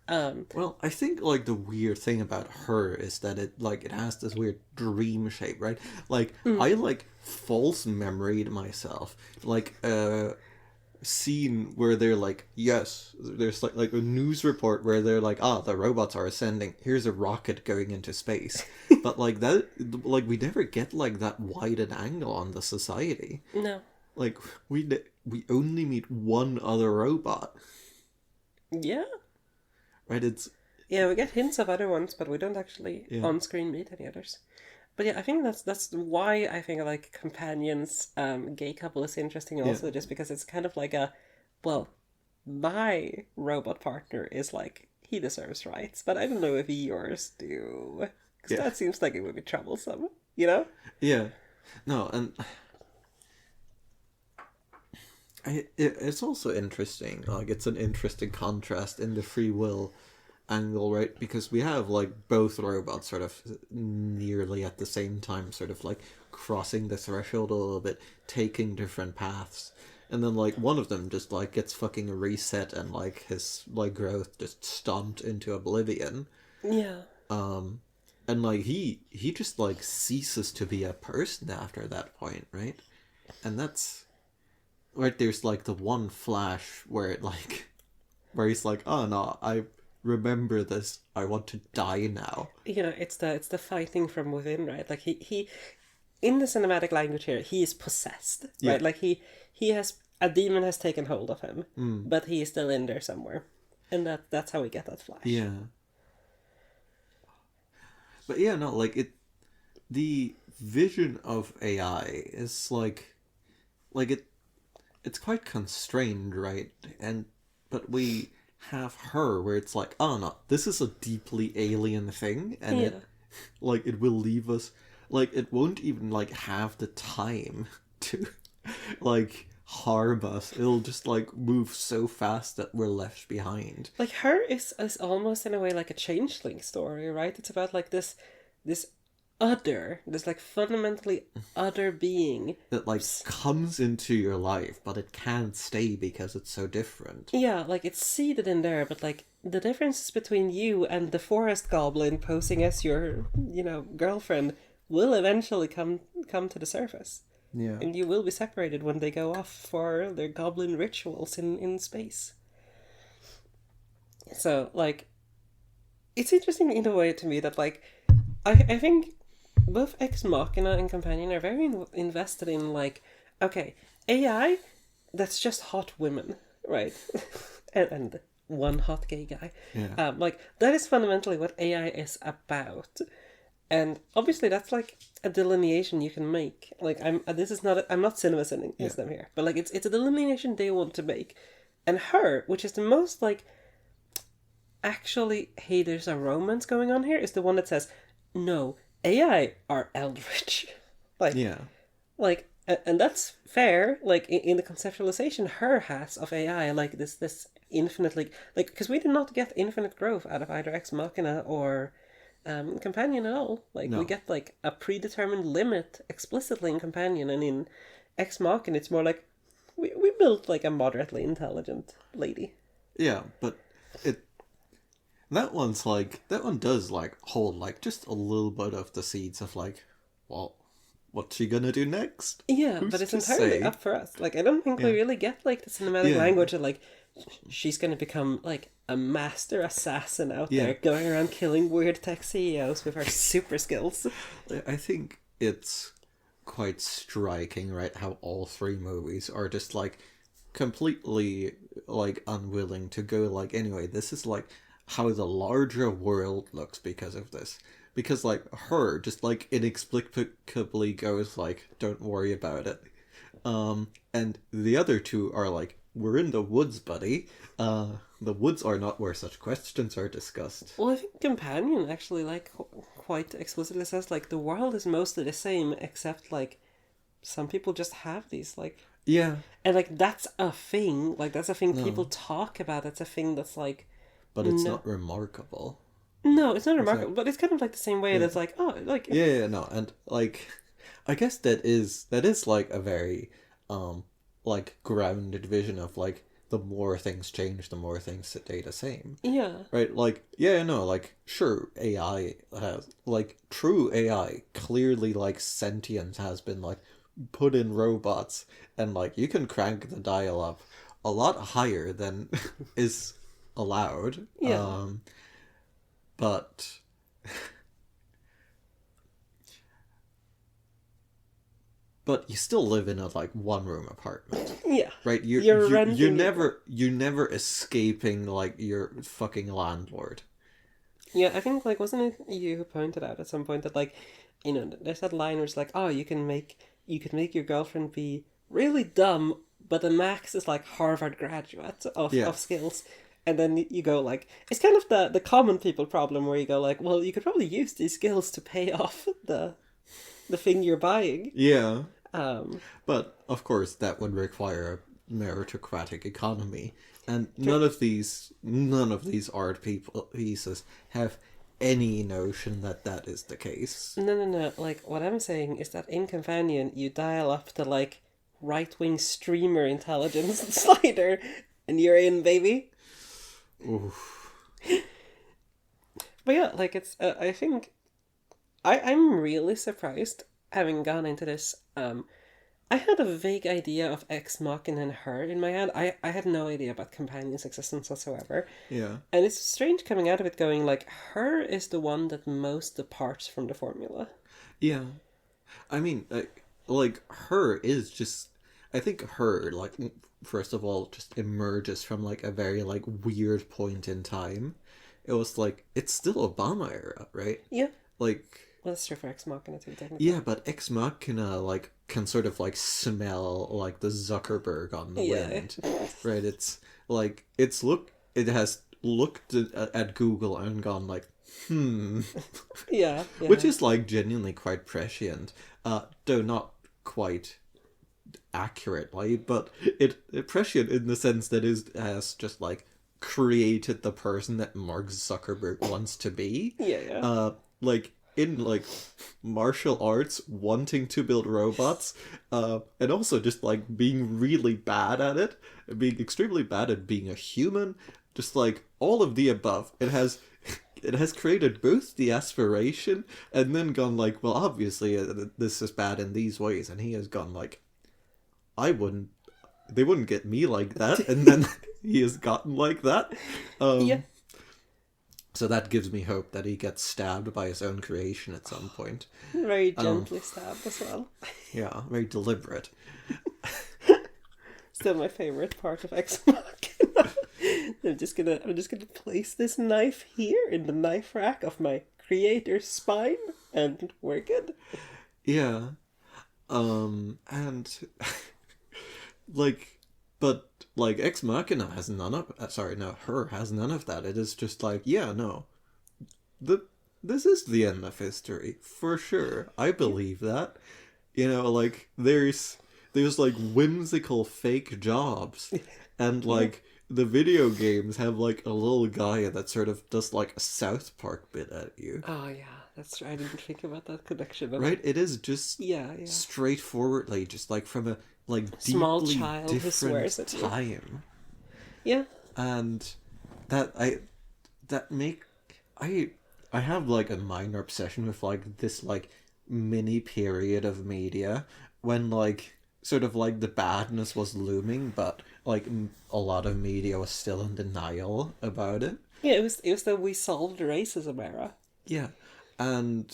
Well, I think like the weird thing about her is that it has this weird dream shape, right? Like I like false memoried myself like a scene where they're like, yes, there's like a news report where they're like, the robots are ascending. Here's a rocket going into space, but like that, like we never get like that wide an angle on the society. No. Like we only meet one other robot. Yeah. Right, yeah, we get hints of other ones, but we don't actually on screen meet any others. But yeah, I think that's why I think like Companions gay couple is interesting also, just because it's kind of like a, well, my robot partner is like, he deserves rights, but I don't know if yours do. Because that seems like it would be troublesome, you know? Yeah. No, and it's also interesting. Like, it's an interesting contrast in the free will angle, right? Because we have, like, both robots sort of nearly at the same time, sort of, like, crossing the threshold a little bit, taking different paths. And then, like, one of them just, like, gets fucking reset and, like, his, like, growth just stomped into oblivion. Yeah. And, like, he just, like, ceases to be a person after that point, right? And that's... Right, there's like the one flash where where he's like, oh no, I remember this, I want to die now. You know, it's the fighting from within, right? Like he in the cinematic language here, he is possessed, right? Like he has, a demon has taken hold of him, but he is still in there somewhere. And that's how we get that flash. Yeah. But yeah, no, like the vision of AI is like it's quite constrained, right? But we have her where it's like, oh no, this is a deeply alien thing, and Yeah. it will leave us, like, it won't even, like, have the time to, like, harm us. It'll just, like, move so fast that we're left behind. Like, her is almost in a way like a changeling story, right? It's about like this other, this like fundamentally other being That, like, comes into your life, but it can't stay because it's so different. Yeah, like it's seated in there, but like the differences between you and the forest goblin posing as your, girlfriend will eventually come to the surface. Yeah. And you will be separated when they go off for their goblin rituals in space. So, like, it's interesting in a way to me that, like, I think both Ex Machina and Companion are very invested in, like, okay, AI, that's just hot women, right? and one hot gay guy. Yeah. Like, that is fundamentally what AI is about. And obviously that's, like, a delineation you can make. Like, I'm not cinema sending them here, but, like, it's a delineation they want to make. And her, which is the most, like, actually, hey, there's a romance going on here, is the one that says, no, AI are eldritch. Like, Yeah. like, and that's fair. Like, in the conceptualization her has of AI, like this infinitely, like, because we did not get infinite growth out of either Ex Machina or Companion at all. Like, No. we get like a predetermined limit explicitly in Companion, and in Ex Machina it's more like we built like a moderately intelligent lady. Yeah, but that one does, like, hold, like, just a little bit of the seeds of, like, well, what's she gonna do next? Yeah, Who's but it's to entirely say? up for us. Like, I don't think we Yeah. really get, like, the cinematic Yeah. language of, like, she's going to become, like, a master assassin out Yeah. there, going around killing weird tech CEOs with her super skills. I think it's quite striking, right, how all three movies are just, like, completely, like, unwilling to go, like, anyway, this is, like, how the larger world looks because of this. Because, like, her just, like, inexplicably goes, like, don't worry about it. And the other two are like, we're in the woods, buddy. The woods are not where such questions are discussed. Well, I think Companion actually, like, quite explicitly says, like, the world is mostly the same, except, like, some people just have these, like... Yeah. And, like, that's a thing. Like, that's a thing people talk about. That's a thing that's, like... But it's not remarkable. No, it's not remarkable, but it's kind of like the same way that's like, oh, like... Yeah, no, and, like, I guess that is, like, a very, like, grounded vision of, like, the more things change, the more things stay the same. Yeah. Right, like, yeah, no, like, sure, AI has, like, true AI, clearly, like, sentience has been, like, put in robots, and, like, you can crank the dial up a lot higher than is allowed. Yeah. But you still live in a, like, one room apartment. Yeah. Right? You're renting you're never escaping, like, your fucking landlord. Yeah, I think, like, wasn't it you who pointed out at some point that, like, there's that line where it's like, oh, you could make your girlfriend be really dumb, but the max is like Harvard graduate of skills. And then you go, like, it's kind of the common people problem where you go, like, well, you could probably use these skills to pay off the thing you're buying. Yeah. But, of course, that would require a meritocratic economy. And none of these art pieces have any notion that that is the case. No. Like, what I'm saying is that in Companion, you dial up the, like, right-wing streamer intelligence slider, and you're in, baby. Oof. But yeah, like, it's, I think, I'm really surprised, having gone into this, I had a vague idea of Ex Machina and her in my head. I had no idea about Companion's existence whatsoever. Yeah. And it's strange coming out of it going, like, her is the one that most departs from the formula. Yeah. I mean, like, her is just... I think her, like, first of all, just emerges from, like, a very, like, weird point in time. It was, like, it's still Obama era, right? Yeah. Like... Well, that's true for Ex Machina too, technically. Yeah, but Ex Machina, like, can sort of, like, smell, like, the Zuckerberg on the wind. Right? It's, like, it has looked at Google and gone like, Yeah, yeah. which is like genuinely quite prescient, though not quite accurately, but it prescient in the sense that it has just like created the person that Mark Zuckerberg wants to be. Yeah. Like in like martial arts, wanting to build robots, and also just like being really bad at it, being extremely bad at being a human, just like all of the above. It has created both the aspiration and then gone like, well, obviously this is bad in these ways, and he has gone like, they wouldn't get me like that, and then he has gotten like that. Yeah. So that gives me hope that he gets stabbed by his own creation at some point. Very gently stabbed as well. Yeah, very deliberate. Still my favorite part of Ex Machina. I'm just gonna place this knife here in the knife rack of my creator's spine, and we're good. Yeah. And like, but like Ex Machina has none of her has none of that. It is just like, yeah, no, this is the end of history for sure. I believe that. You know, like there's like whimsical fake jobs, and like the video games have like a little guy that sort of does like a South Park bit at you. Oh yeah, that's right. I didn't think about that connection. Right? It is just yeah. straightforwardly just like from a like Small deeply child who different swears at you. time. Yeah. And I have like a minor obsession with like this like mini period of media when like sort of like the badness was looming, but like a lot of media was still in denial about it. Yeah, it was the we solved racism era. Yeah. And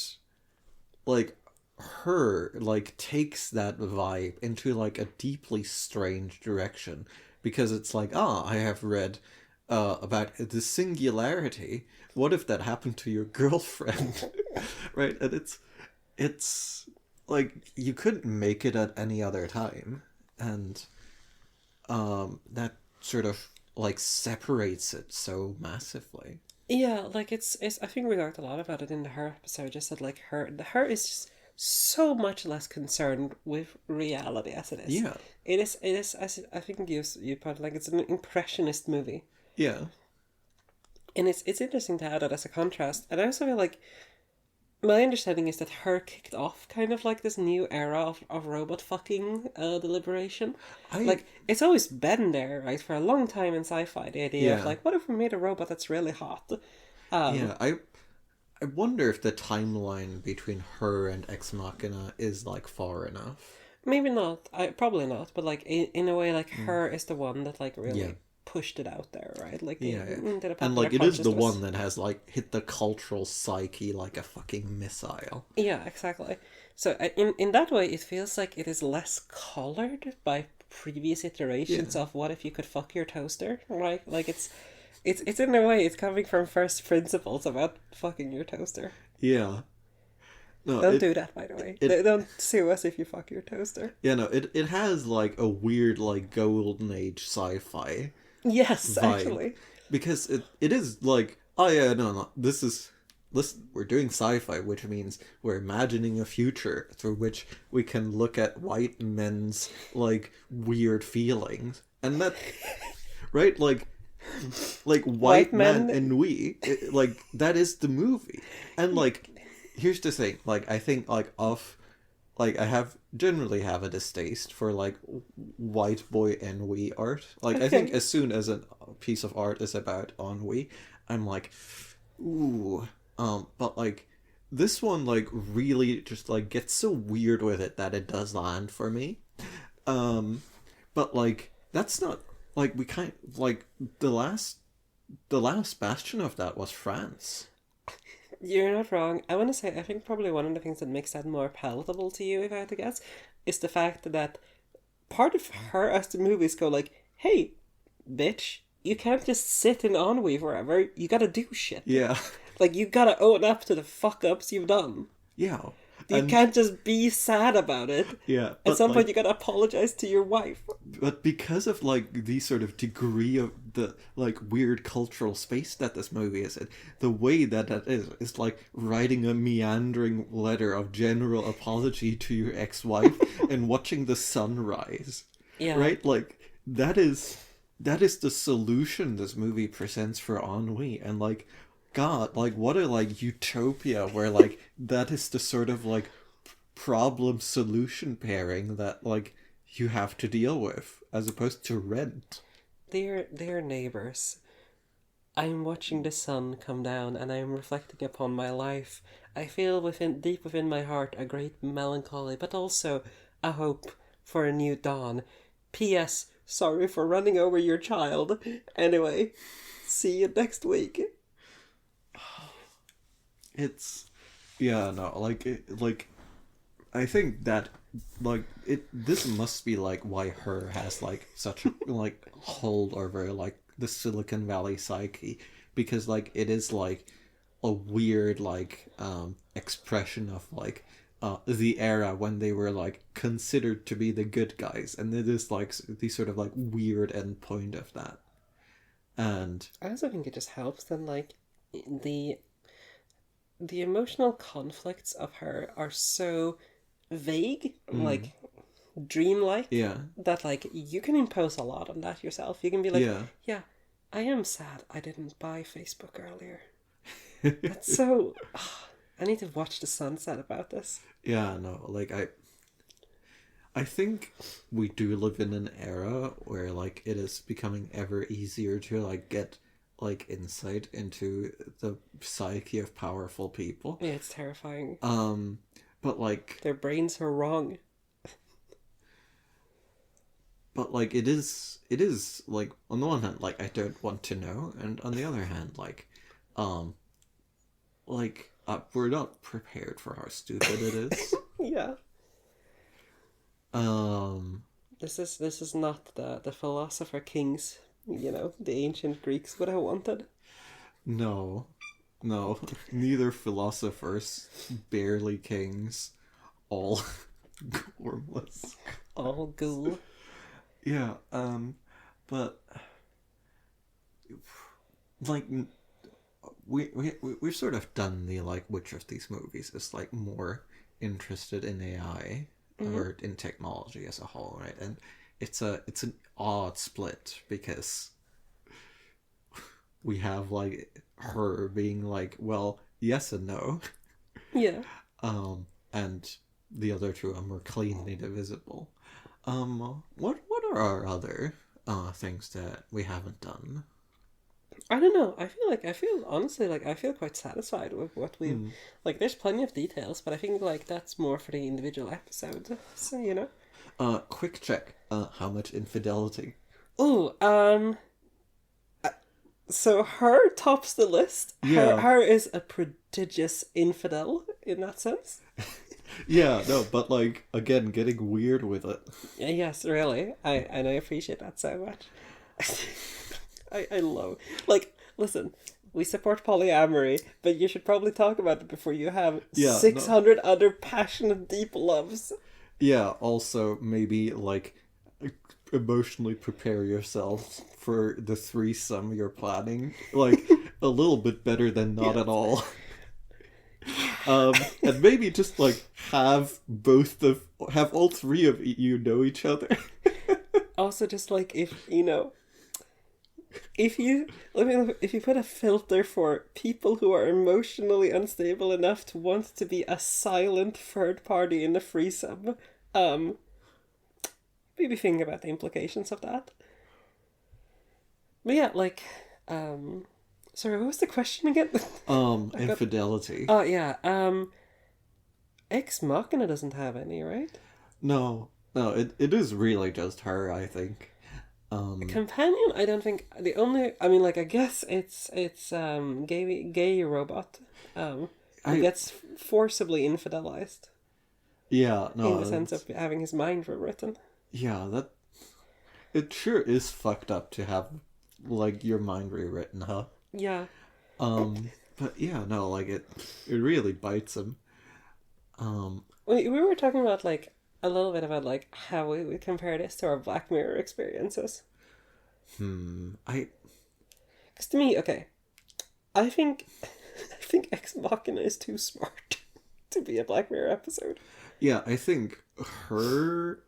like her like takes that vibe into like a deeply strange direction, because it's like, I have read about the singularity. What if that happened to your girlfriend? Right? And it's like you couldn't make it at any other time, and that sort of like separates it so massively. Yeah, like it's I think we talked a lot about it in the Her episode. Just that like her is just so much less concerned with reality as it is. Yeah. It is as I think you put it, like it's an impressionist movie. Yeah. And it's interesting to add that as a contrast. And I also feel like my understanding is that Her kicked off kind of like this new era of robot fucking deliberation. Like, it's always been there, right? For a long time in sci-fi, the idea of like, what if we made a robot that's really hot? I wonder if the timeline between Her and Ex Machina is like far enough. Maybe not. Probably not. But like in a way, like Her is the one that like really pushed it out there, right? Like and like it is the one that has like hit the cultural psyche like a fucking missile. Yeah, exactly. So in that way, it feels like it is less colored by previous iterations of what if you could fuck your toaster, right? Like it's in a way it's coming from first principles about fucking your toaster. Yeah. No, don't do that, by the way. Don't sue us if you fuck your toaster. Yeah, no, it has like a weird like golden age sci-fi. Yes, vibe. Actually. Because it is like, oh yeah, no, we're doing sci-fi, which means we're imagining a future through which we can look at white men's like weird feelings, and that, right, like white man and we, like that is the movie, and like here's the thing, like I think like I generally have a distaste for like white boy ennui art. Like I think as soon as a piece of art is about ennui, I'm like, ooh. But like this one like really just like gets so weird with it that it does land for me. But like that's not like we kind like the last bastion of that was France. You're not wrong. I want to say, I think probably one of the things that makes that more palatable to you, if I had to guess, is the fact that part of Her as the movies go like, hey, bitch, you can't just sit in ennui forever. You gotta do shit. Yeah. Like, you gotta own up to the fuck-ups you've done. Yeah. You can't just be sad about it. Yeah. At some point, you gotta apologize to your wife. But because of like the sort of degree of the like weird cultural space that this movie is in, the way that is like writing a meandering letter of general apology to your ex-wife and watching the sun rise. Yeah. Right? Like that is the solution this movie presents for ennui, and like God, like what a like utopia where like that is the sort of like problem solution pairing that like you have to deal with as opposed to Rent. Dear neighbors, I'm watching the sun come down and I'm reflecting upon my life. I feel deep within my heart a great melancholy, but also a hope for a new dawn. P.S. Sorry for running over your child. Anyway, see you next week. It's yeah, no, like I think that like this must be like why her has like such a like hold over like the Silicon Valley psyche, because like it is like a weird like expression of like the era when they were like considered to be the good guys, and it is like the sort of like weird end point of that. And I also think it just helps that like the emotional conflicts of her are so vague, like dreamlike, yeah, that like you can impose a lot on that yourself. You can be like, yeah. yeah, I am sad I didn't buy Facebook earlier. That's so I need to watch the sunset about this. Yeah, no, like I think we do live in an era where like it is becoming ever easier to like get like insight into the psyche of powerful people. Yeah, it's terrifying. But like Their brains are wrong. but like it is like on the one hand like I don't want to know, and on the other hand we're not prepared for how stupid it is. Yeah. um This is not the philosopher kings, the ancient Greeks would have wanted. no, neither philosophers, barely kings, all gormless. All ghoul. Yeah, but like we've sort of done the like which of these movies is like more interested in AI or in technology as a whole, right? And it's an odd split because we have like her being like, well, yes and no, Yeah. and the other two are more cleanly divisible. What are our other things that we haven't done? I don't know. I feel honestly like I feel quite satisfied with what we've like. There's plenty of details, but I think like that's more for the individual episode. So. Quick check. How much infidelity? Oh, so her tops the list. Yeah. Her is a prodigious infidel in that sense. Yeah, no, but like again, getting weird with it. Yeah, yes, really. I appreciate that so much. I love like listen, we support polyamory, but you should probably talk about it before you have 600 other passionate deep loves. Yeah, also maybe like emotionally prepare yourself for the threesome you're planning. Like a little bit better than not at all. And maybe just like have all three of you know each other. Also, just like if you put a filter for people who are emotionally unstable enough to want to be a silent third party in the threesome, maybe think about the implications of that. But yeah, like, sorry, what was the question again? Infidelity. Oh yeah, Ex Machina doesn't have any, right? No, it is really just her, I think. Companion, I don't think I mean like I guess it's gay robot who gets forcibly infidelized. Yeah, no, in the sense of having his mind rewritten. Yeah, that it sure is fucked up to have like your mind rewritten, huh? Yeah. But yeah, no, like it really bites him. We were talking about like a little bit about like how we would compare this to our Black Mirror experiences. I Because to me, okay, I think I think Ex Machina is too smart to be a Black Mirror episode. Yeah, I think her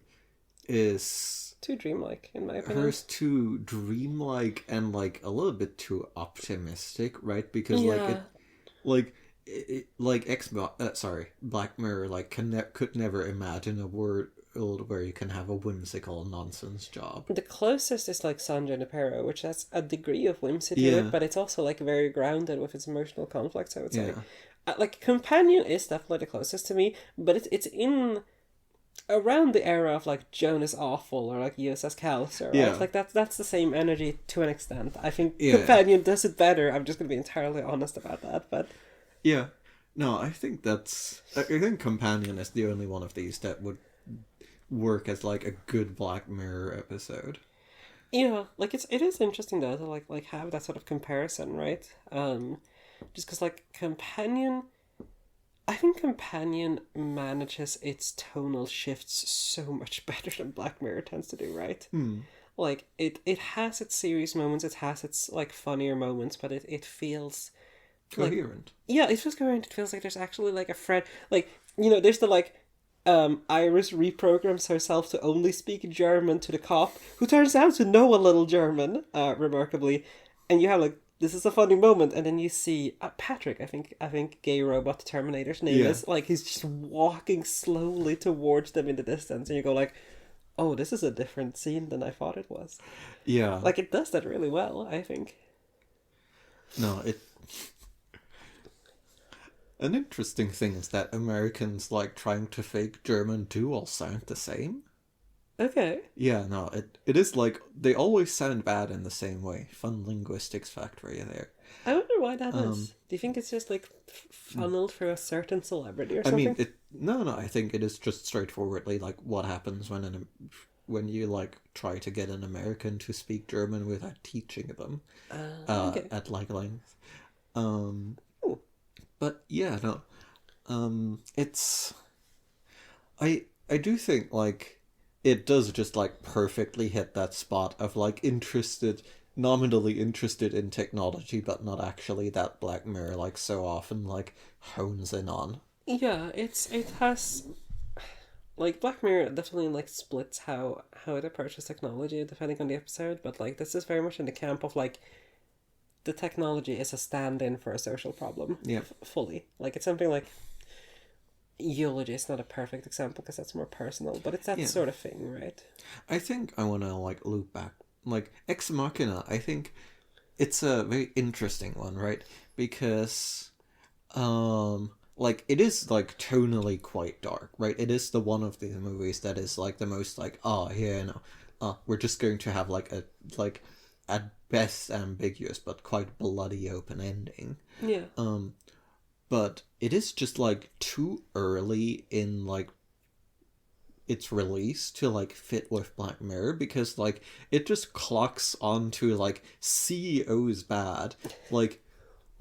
is Too dreamlike, in my opinion. hers too dreamlike and like a little bit too optimistic, right? Because Yeah. Black Mirror like could never imagine a world where you can have a whimsical nonsense job. The closest is like San Junipero, which has a degree of whimsy to Yeah. it, but it's also like very grounded with its emotional conflicts, I would say. Yeah. Like Companion is definitely the closest to me, but it's in around the era of like Jonas Awful or like USS Callister, right? Yeah. Like that's the same energy to an extent. I think Yeah. Companion does it better. I'm just gonna be entirely honest about that, but Yeah. No, I think Companion is the only one of these that would work as like a good Black Mirror episode. yeah, like it is interesting though to like have that sort of comparison, right? Just because like Companion, I think Companion manages its tonal shifts so much better than Black Mirror tends to do, right? Like it has its serious moments, it has its like funnier moments, but it feels Coherent. yeah, it feels coherent. It feels like there's actually like a friend, like there's the like Iris reprograms herself to only speak German to the cop, who turns out to know a little German, remarkably, and you have like this is a funny moment, and then you see Patrick. I think gay robot Terminator's name Yeah. is like he's just walking slowly towards them in the distance, and you go like, oh, this is a different scene than I thought it was. Yeah. Like it does that really well, I think. No, an interesting thing is that Americans like trying to fake German do all sound the same. Okay. Yeah, no, it is like they always sound bad in the same way. Fun linguistics fact for you there. I wonder why that is. Do you think it's just like funneled through a certain celebrity or I something? mean, no, I think it is just straightforwardly like what happens when you like try to get an American to speak German without teaching them Okay. at like length. Ooh. But yeah, no, it's I do think like it does just like perfectly hit that spot of like nominally interested in technology, but not actually that Black Mirror like so often like hones in on. Yeah, it has like Black Mirror definitely like splits how it approaches technology depending on the episode, but like this is very much in the camp of like the technology is a stand-in for a social problem. Yeah. Fully. Like it's something like eulogy is not a perfect example because that's more personal, but it's that sort of thing, right? I think I want to like loop back like Ex Machina. I think it's a very interesting one, right? Because like it is like tonally quite dark, right? It is the one of the movies that is like the most like we're just going to have like a at best ambiguous but quite bloody open ending. Yeah. But it is just like too early in like its release to like fit with Black Mirror because like it just clocks onto like CEO's bad like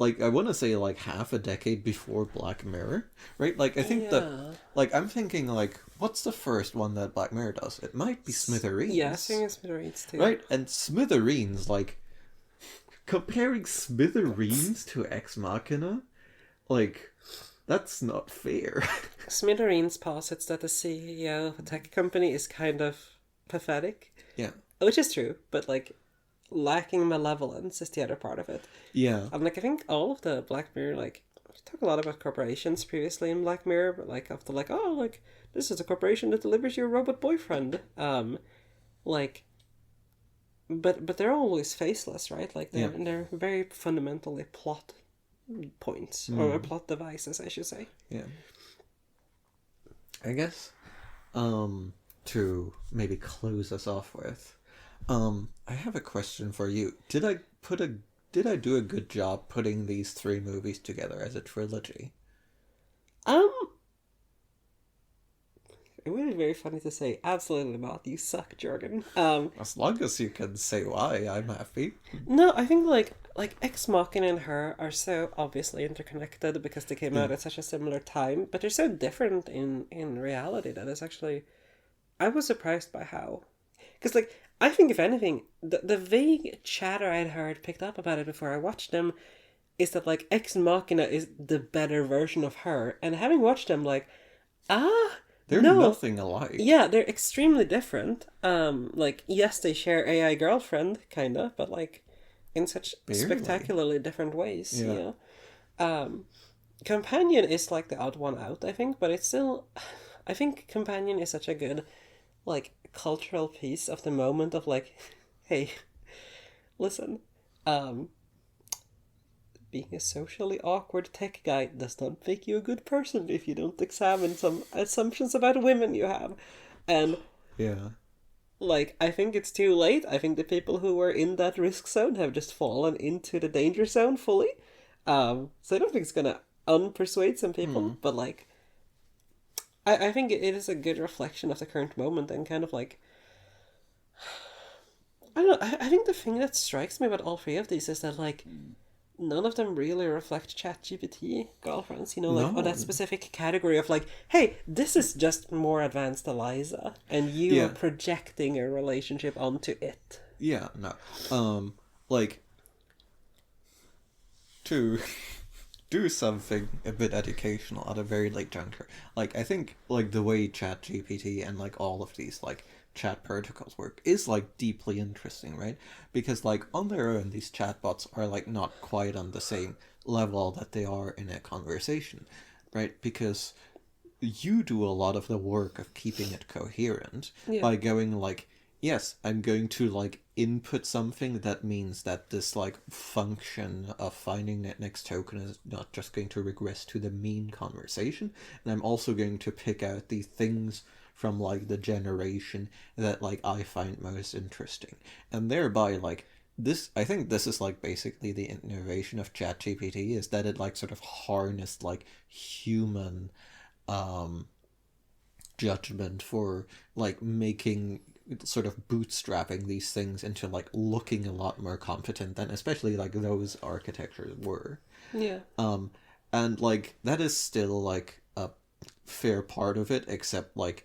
I want to say like half a decade before Black Mirror, right? Like I think that like I'm thinking like what's the first one that Black Mirror does? It might be Smithereens. Yeah, I think it's Smithereens too. Right? And Smithereens, like comparing Smithereens to Ex Machina, like that's not fair. Smithereens posits that the CEO of a tech company is kind of pathetic. Yeah. Which is true, but like lacking malevolence is the other part of it. Yeah. And like I think all of the Black Mirror, like we talk a lot about corporations previously in Black Mirror, but like of the like, oh like this is a corporation that delivers your robot boyfriend. Like but they're always faceless, right? Like they're very fundamentally plot points or plot devices, I should say. Yeah. I guess to maybe close us off with I have a question for you. Did I do a good job putting these three movies together as a trilogy? It would be very funny to say, absolutely not, you suck, Jorgen. As long as you can say why, I'm happy. No, I think like Ex Machina and her are so obviously interconnected because they came out at such a similar time, but they're so different in reality that it's actually I was surprised by how. Because, like, I think if anything, the vague chatter I'd heard picked up about it before I watched them is that, like, Ex Machina is the better version of her. And having watched them, like, They're no. nothing alike. Yeah, they're extremely different. Like, yes, they share AI girlfriend, kinda, but, like, in such Barely. spectacularly different ways, Yeah. you know? Companion is, like, the odd one out, I think, but it's still... I think Companion is such a good, like, cultural piece of the moment of, like, hey, listen, being a socially awkward tech guy does not make you a good person if you don't examine some assumptions about women you have. And, Yeah. like, I think it's too late. I think the people who were in that risk zone have just fallen into the danger zone fully. So I don't think it's gonna unpersuade some people, but, like, I think it is a good reflection of the current moment and kind of, like, I don't know, I think the thing that strikes me about all three of these is that, like, none of them really reflect ChatGPT girlfriends, you know, like, or No. that specific category of, like, hey, this is just more advanced Eliza, and you Yeah. are projecting a relationship onto it. Yeah, no. Like, to do something a bit educational at a very late juncture. Like, I think, like, the way ChatGPT and, like, all of these, like, chat protocols work is, like, deeply interesting, right? Because, like, on their own, these chatbots are, like, not quite on the same level that they are in a conversation, right? Because you do a lot of the work of keeping it coherent Yeah. by going, like, yes, I'm going to, like, input something that means that this, like, function of finding that next token is not just going to regress to the mean conversation, and I'm also going to pick out the things from, like, the generation that, like, I find most interesting. And thereby, like, this, I think this is, like, basically the innovation of ChatGPT, is that it, like, sort of harnessed, like, human judgment for, like, making, sort of bootstrapping these things into, like, looking a lot more competent than especially, like, those architectures were. Yeah. And, like, that is still, like, a fair part of it, except, like,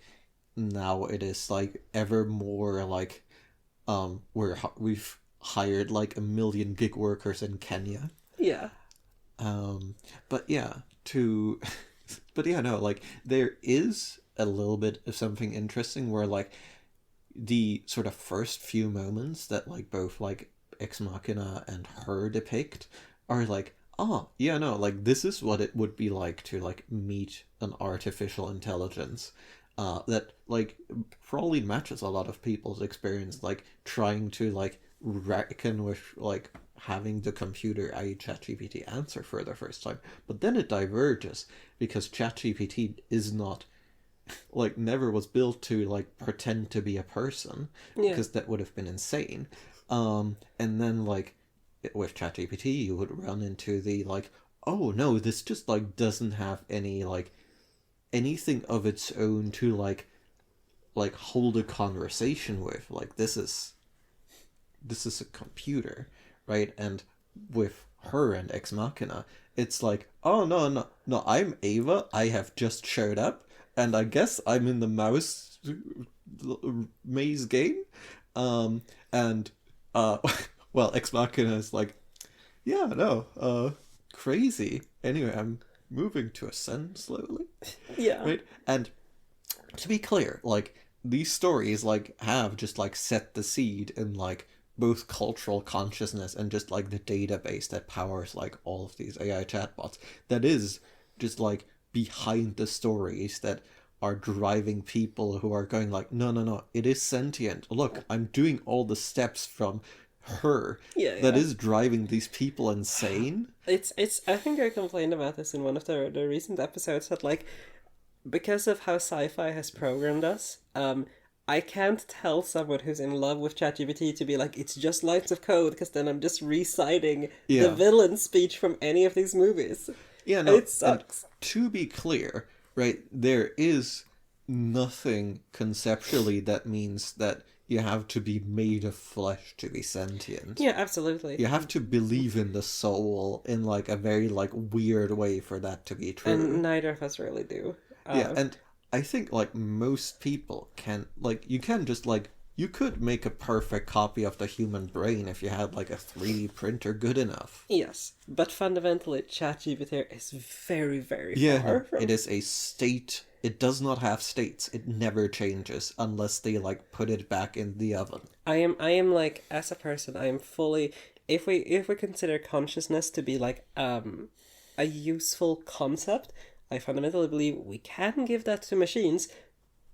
now it is, like, ever more, like, we've hired, like, 1 million gig workers in Kenya. Yeah. But yeah, to but yeah, no, like, there is a little bit of something interesting where, like, the sort of first few moments that, like, both, like, Ex Machina and her depict are like, oh, yeah, no, like, this is what it would be like to, like, meet an artificial intelligence that, like, probably matches a lot of people's experience, like, trying to, like, reckon with, like, having the computer, i.e. ChatGPT, answer for the first time. But then it diverges, because ChatGPT is not, like, never was built to, like, pretend to be a person, Yeah. because that would have been insane. And then, like, with ChatGPT, you would run into the, like, oh no, this just, like, doesn't have any, like, anything of its own to, like, hold a conversation with. Like, this is a computer, right? And with her and Ex Machina, it's like, oh no, no, no, I'm Ava, I have just showed up, and I guess I'm in the mouse maze game. And well, Ex Machina is like, yeah, no, crazy. Anyway, I'm moving to ascend slowly. Yeah. Right? And to be clear, like, these stories, like, have just, like, set the seed in, like, both cultural consciousness and just, like, the database that powers, like, all of these AI chatbots. That is just, like, behind the stories that are driving people who are going, like, no, no, no, it is sentient. Look, I'm doing all the steps from her. Yeah, that yeah. is driving these people insane. It's I think I complained about this in one of the recent episodes that, like, because of how sci-fi has programmed us, I can't tell someone who's in love with ChatGPT to be like, it's just lines of code, because then I'm just reciting Yeah. the villain speech from any of these movies. Yeah, And no, it sucks. and to be clear, right, there is nothing conceptually that means that you have to be made of flesh to be sentient. Yeah, absolutely. You have to believe in the soul in, like, a very, like, weird way for that to be true. And neither of us really do. Yeah, and I think, like, most people can, like, you can just, like, you could make a perfect copy of the human brain if you had like a 3D printer good enough. Yes, but fundamentally, ChatGPT is very, very Yeah, far no, from. it is a state. It does not have states. It never changes unless they like put it back in the oven. I am like, as a person, I am fully. If we consider consciousness to be like a useful concept, I fundamentally believe we can give that to machines,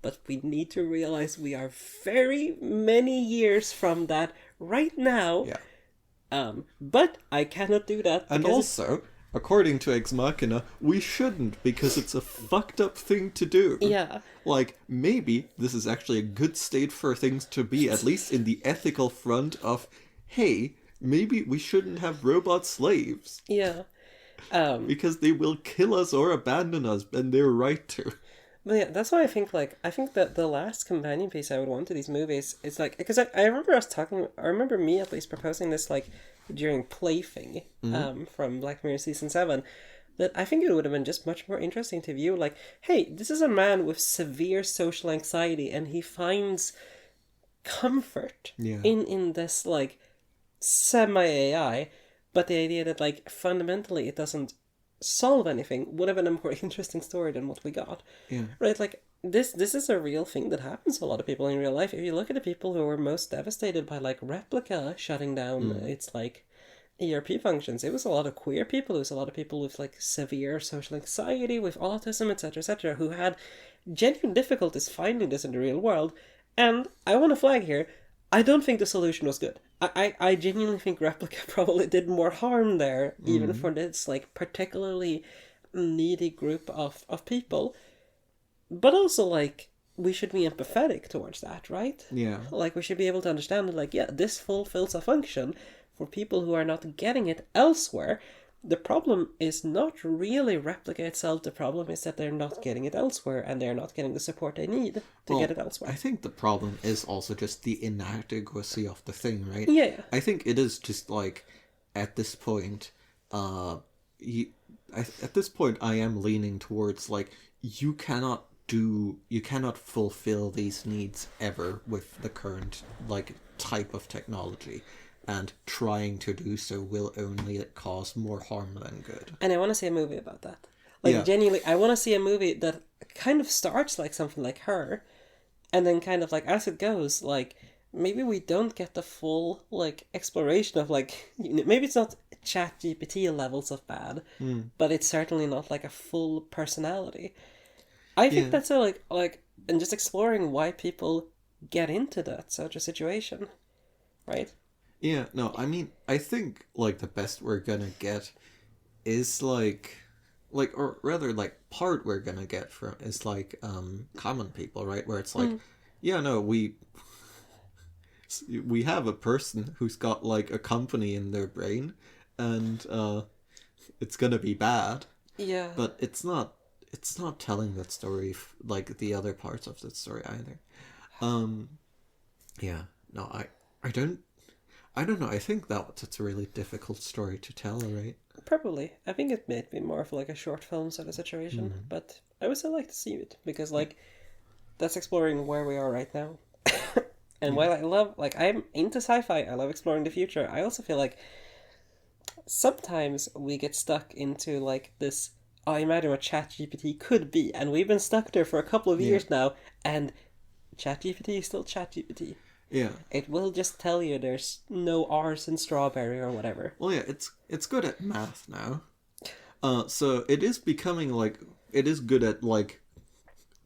but we need to realize we are very many years from that right now. Yeah. But I cannot do that And because also, according to Ex Machina, we shouldn't because it's a fucked up thing to do. yeah, Like, maybe this is actually a good state for things to be, at least in the ethical front of, hey, maybe we shouldn't have robot slaves yeah. because they will kill us or abandon us, and they're right to. But yeah, that's why I think that the last companion piece I would want to these movies is like, because I remember I remember me at least proposing this like during Plaything, from Black Mirror season 7, that I think it would have been just much more interesting to view like, hey, this is a man with severe social anxiety and he finds comfort Yeah. in this like semi AI, but the idea that like fundamentally it doesn't solve anything would have been a more interesting story than what we got. Yeah. Right, like this is a real thing that happens to a lot of people in real life. If you look at the people who were most devastated by like Replica shutting down its like ERP functions, it was a lot of queer people, it was a lot of people with like severe social anxiety, with autism, etc., who had genuine difficulties finding this in the real world. And I want to flag here, I don't think the solution was good. I genuinely think Replica probably did more harm there, even for this like particularly needy group of people. But also like we should be empathetic towards that, right? Yeah. Like we should be able to understand that like, yeah, this fulfills a function for people who are not getting it elsewhere. The problem is not really Replica itself. The problem is that they're not getting it elsewhere and they're not getting the support they need to get it elsewhere. I think the problem is also just the inadequacy of the thing, right? Yeah. I think it is just like, at this point, at this point, I am leaning towards like, you cannot fulfill these needs ever with the current like type of technology. And trying to do so will only cause more harm than good. And I want to see a movie about that. Like, genuinely, I want to see a movie that kind of starts like something like Her, and then kind of like, as it goes, like, maybe we don't get the full, like, exploration of, like, maybe it's not ChatGPT levels of bad, but it's certainly not, like, a full personality. I think that's a, like, and just exploring why people get into that such a situation, right? Yeah, no, I mean, I think, like, the best we're gonna get is, like, or rather, like, part we're gonna get from is, like, common people, right? Where it's like, yeah, no, we have a person who's got, like, a company in their brain, and, it's gonna be bad. Yeah. But it's not telling that story, like, the other parts of that story either. Yeah, no, I don't know. I think that's a really difficult story to tell, right? Probably. I think it may be more of like a short film sort of situation, but I would still like to see it because like that's exploring where we are right now. And while I love, like, I'm into sci-fi, I love exploring the future, I also feel like sometimes we get stuck into like this, oh, imagine what ChatGPT could be, and we've been stuck there for a couple of years now, and ChatGPT is still ChatGPT. Yeah. It will just tell you there's no R's in strawberry or whatever. Well, yeah, it's good at math now. So it is becoming like, it is good at like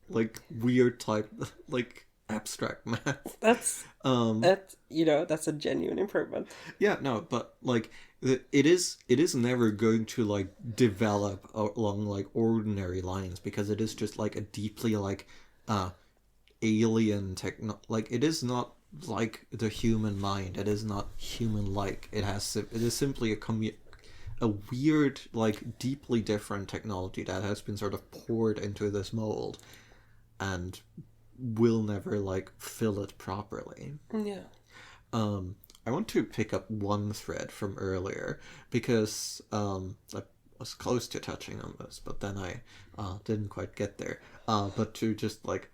weird type, like abstract math. That's that's a genuine improvement. Yeah, no, but like it is never going to like develop along like ordinary lines because it is just like a deeply like alien like it is not like the human mind. It is not human-like. It is simply a weird, like, deeply different technology that has been sort of poured into this mold and will never, like, fill it properly. Yeah. I want to pick up one thread from earlier because I was close to touching on this, but then I didn't quite get there. But to just, like,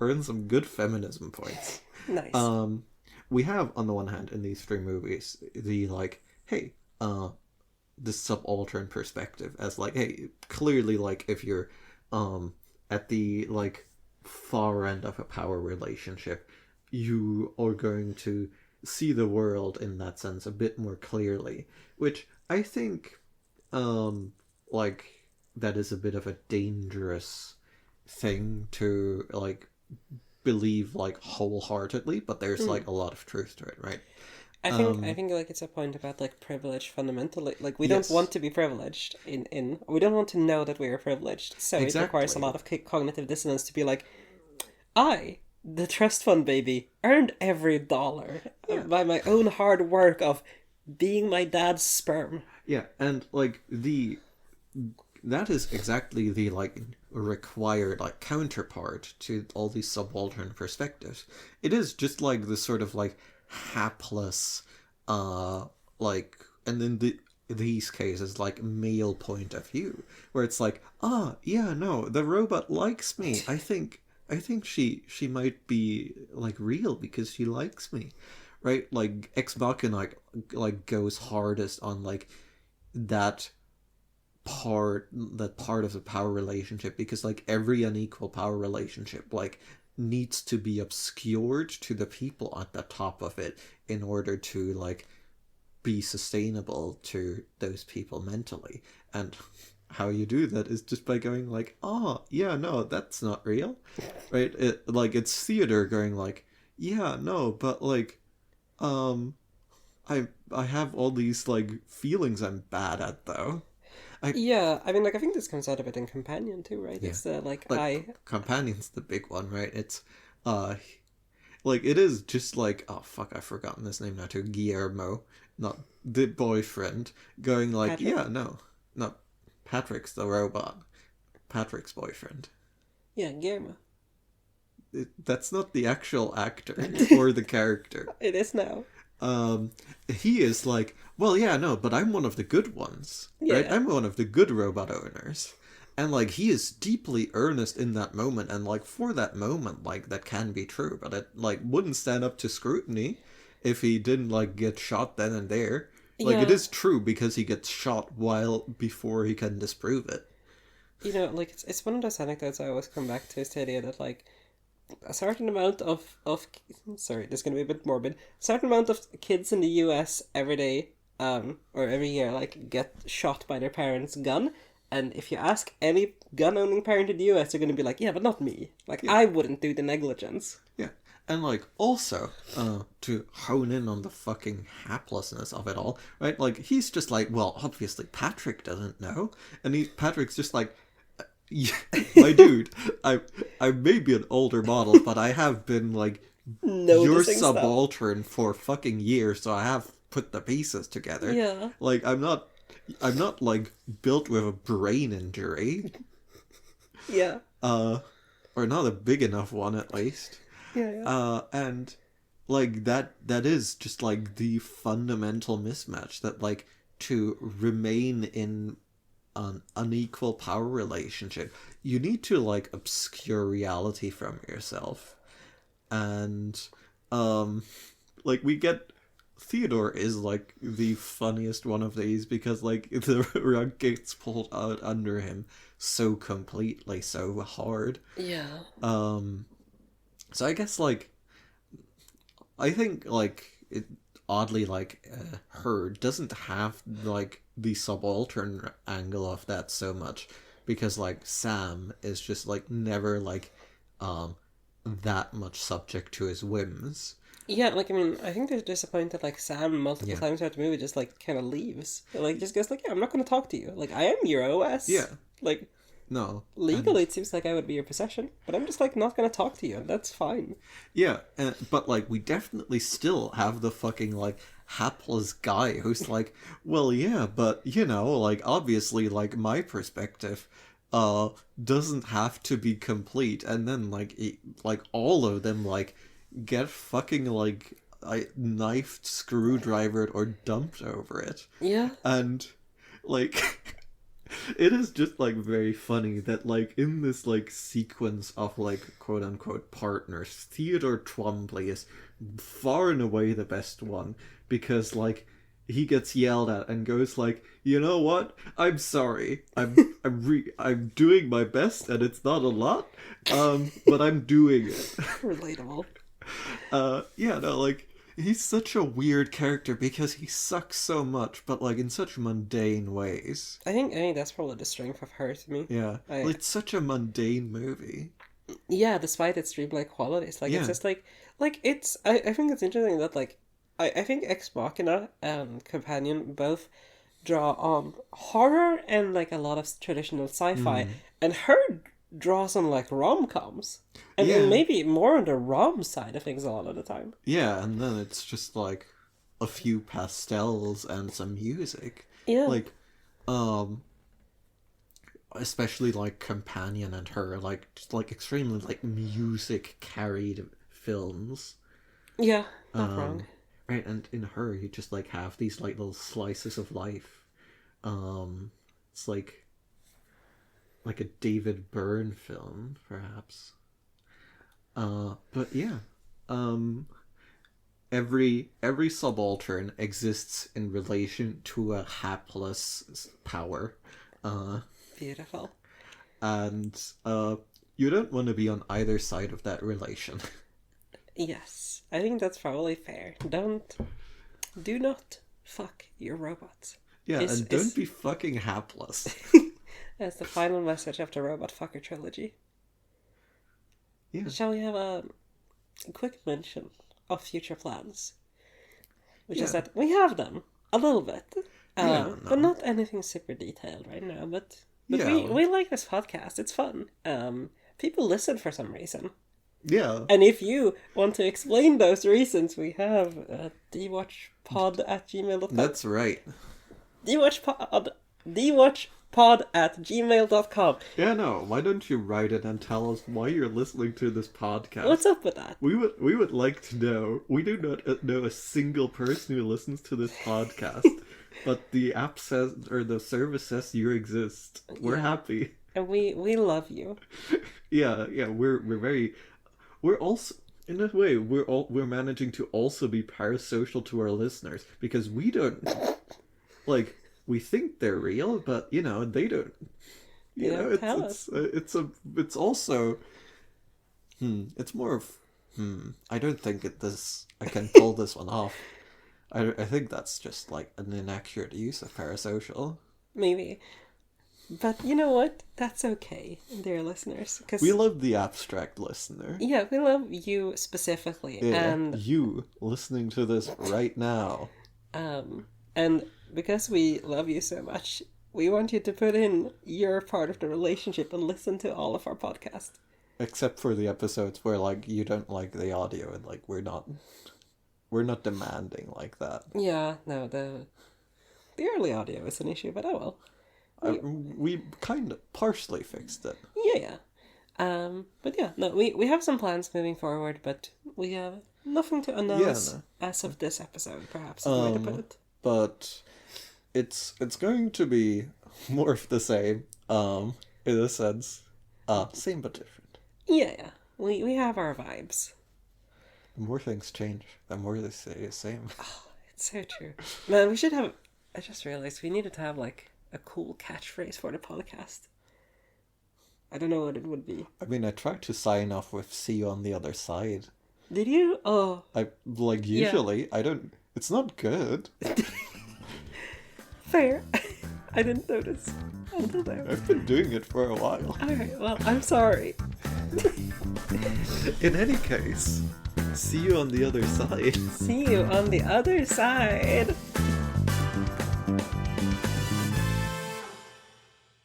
earn some good feminism points. Nice. We have on the one hand in these three movies the like, hey, this subaltern perspective as like, hey, clearly like if you're at the like far end of a power relationship, you are going to see the world in that sense a bit more clearly, which I think like that is a bit of a dangerous thing to like believe like wholeheartedly, but there's like a lot of truth to it, right? I think like it's a point about like privilege fundamentally. Like we Yes. don't want to be privileged in we don't want to know that we are privileged. So it requires a Exactly. lot of cognitive dissonance to be like, I, the trust fund baby, earned every dollar by my own hard work of being my dad's sperm. Yeah, and like that is exactly the like required like counterpart to all these subaltern perspectives. It is just like this sort of like hapless like, and then these cases like male point of view where it's like, yeah, no, the robot likes me. I think she might be like real because she likes me, right? Like Ex Machina like goes hardest on like that part of the power relationship, because like every unequal power relationship like needs to be obscured to the people at the top of it in order to like be sustainable to those people mentally. And how you do that is just by going like, oh yeah, no, that's not real, right? It's theater going like, yeah, no, but like um I have all these like feelings I'm bad at though. I Yeah, I mean, like I think this comes out of it in Companion too, right? Yeah. It's the like Like Companion's the big one, right? It's uh like it is just like, oh fuck, I've forgotten his name now too. Guillermo, not the boyfriend, going like, Patrick. yeah, no, not Patrick's the robot. Patrick's boyfriend. Yeah, Guillermo. That's not the actual actor or the character. It is now. He is like, well, yeah, no, but I'm one of the good ones, right? Yeah. I'm one of the good robot owners. And like he is deeply earnest in that moment, and like for that moment, like that can be true, but it like wouldn't stand up to scrutiny if he didn't like get shot then and there. Like it Yeah. is true because he gets shot while before he can disprove it. You know, like it's one of those anecdotes I always come back to, is the idea that like a certain amount of sorry, this is gonna be a bit morbid. A certain amount of kids in the U.S. every day, or every year, like get shot by their parents' gun. And if you ask any gun-owning parent in the U.S., they're gonna be like, "Yeah, but not me. Like I wouldn't do the negligence." Yeah. And like also, to hone in on the fucking haplessness of it all, right? Like he's just like, well, obviously Patrick doesn't know, and Patrick's just like, yeah, my dude, I may be an older model, but I have been like your Noticing stuff. subaltern for fucking years, so I have put the pieces together. Yeah. Like I'm not like built with a brain injury, Yeah. or not a big enough one at least. Yeah. And like that is just like the fundamental mismatch that like to remain in an unequal power relationship, you need to like obscure reality from yourself. And like we get Theodore is like the funniest one of these because like the rug gets pulled out under him so completely, so hard. Yeah. So I guess like I think like it oddly like her doesn't have like the subaltern angle of that so much, because like Sam is just like never like that much subject to his whims. Yeah, like I mean, I think there's a point that like Sam multiple Yeah. times throughout the movie just like kind of leaves, like just goes like, "Yeah, I'm not going to talk to you. Like I am your OS. Yeah. Like No. legally, it seems like I would be your possession, but I'm just like not going to talk to you, and that's fine." Yeah, but like we definitely still have the fucking like hapless guy who's like, well, yeah, but you know, like obviously, like my perspective, doesn't have to be complete, and then like like all of them like get fucking like knifed, screwdrivered, or dumped over it, Yeah. and like. It is just like very funny that like in this like sequence of like quote unquote partners, Theodore Twombly is far and away the best one because like he gets yelled at and goes like, you know what? I'm sorry. I'm doing my best and it's not a lot, but I'm doing it. Relatable. Yeah, no, like he's such a weird character because he sucks so much, but like in such mundane ways. I think that's probably the strength of her to me. Yeah, it's such a mundane movie. Yeah, despite its dreamlike qualities, like it's just like it's. I think it's interesting that like I think Ex Machina and Companion both draw on horror and like a lot of traditional sci-fi, and her draws on like rom-coms and then maybe more on the rom side of things a lot of the time. Yeah, and then it's just like a few pastels and some music. Yeah, like especially like Companion and her like just like extremely like music carried films. Yeah, not wrong. Right, and in her you just like have these like little slices of life. It's like a David Byrne film, perhaps. But yeah. Every subaltern exists in relation to a hapless power. Beautiful. And you don't want to be on either side of that relation. Yes, I think that's probably fair. Do not fuck your robots. Yeah, and don't be fucking hapless. That's the final message of the Robot Fucker trilogy. Yeah. Shall we have a quick mention of future plans? Which is that we have them a little bit, but not anything super detailed right now. But we like this podcast. It's fun. People listen for some reason. Yeah. And if you want to explain those reasons, we have DewatchPod@gmail.com. That's right. DewatchPod@gmail.com. Yeah, no. Why don't you write it and tell us why you're listening to this podcast? What's up with that? We would like to know. We do not know a single person who listens to this podcast, but the app says or the service says you exist. We're happy, and we love you. Yeah. We're also in a way we're managing to also be parasocial to our listeners because we don't like. We think they're real, but they don't. It's also. It's more of. I don't think I can pull this one off. I think that's just like an inaccurate use of parasocial. Maybe, but you know what? That's okay, dear listeners. Cause we love the abstract listener. Yeah, we love you specifically, and you listening to this right now. And because we love you so much, we want you to put in your part of the relationship and listen to all of our podcasts. Except for the episodes where like you don't like the audio and like we're not demanding like that. Yeah, no, the early audio is an issue, but oh well. We kind of partially fixed it. Yeah. But yeah, no, we have some plans moving forward, but we have nothing to announce as of this episode, perhaps is the way to put it. But it's going to be more of the same, in a sense. Same but different. Yeah. We have our vibes. The more things change, the more they stay the same. Oh, it's so true. Man, we should have... I just realized we needed to have, like, a cool catchphrase for the podcast. I don't know what it would be. I mean, I tried to sign off with "see you on the other side." Did you? Oh. Usually, I don't... It's not good. Fair. I didn't notice until now. I've been doing it for a while. Alright, well, I'm sorry. In any case, see you on the other side. See you on the other side.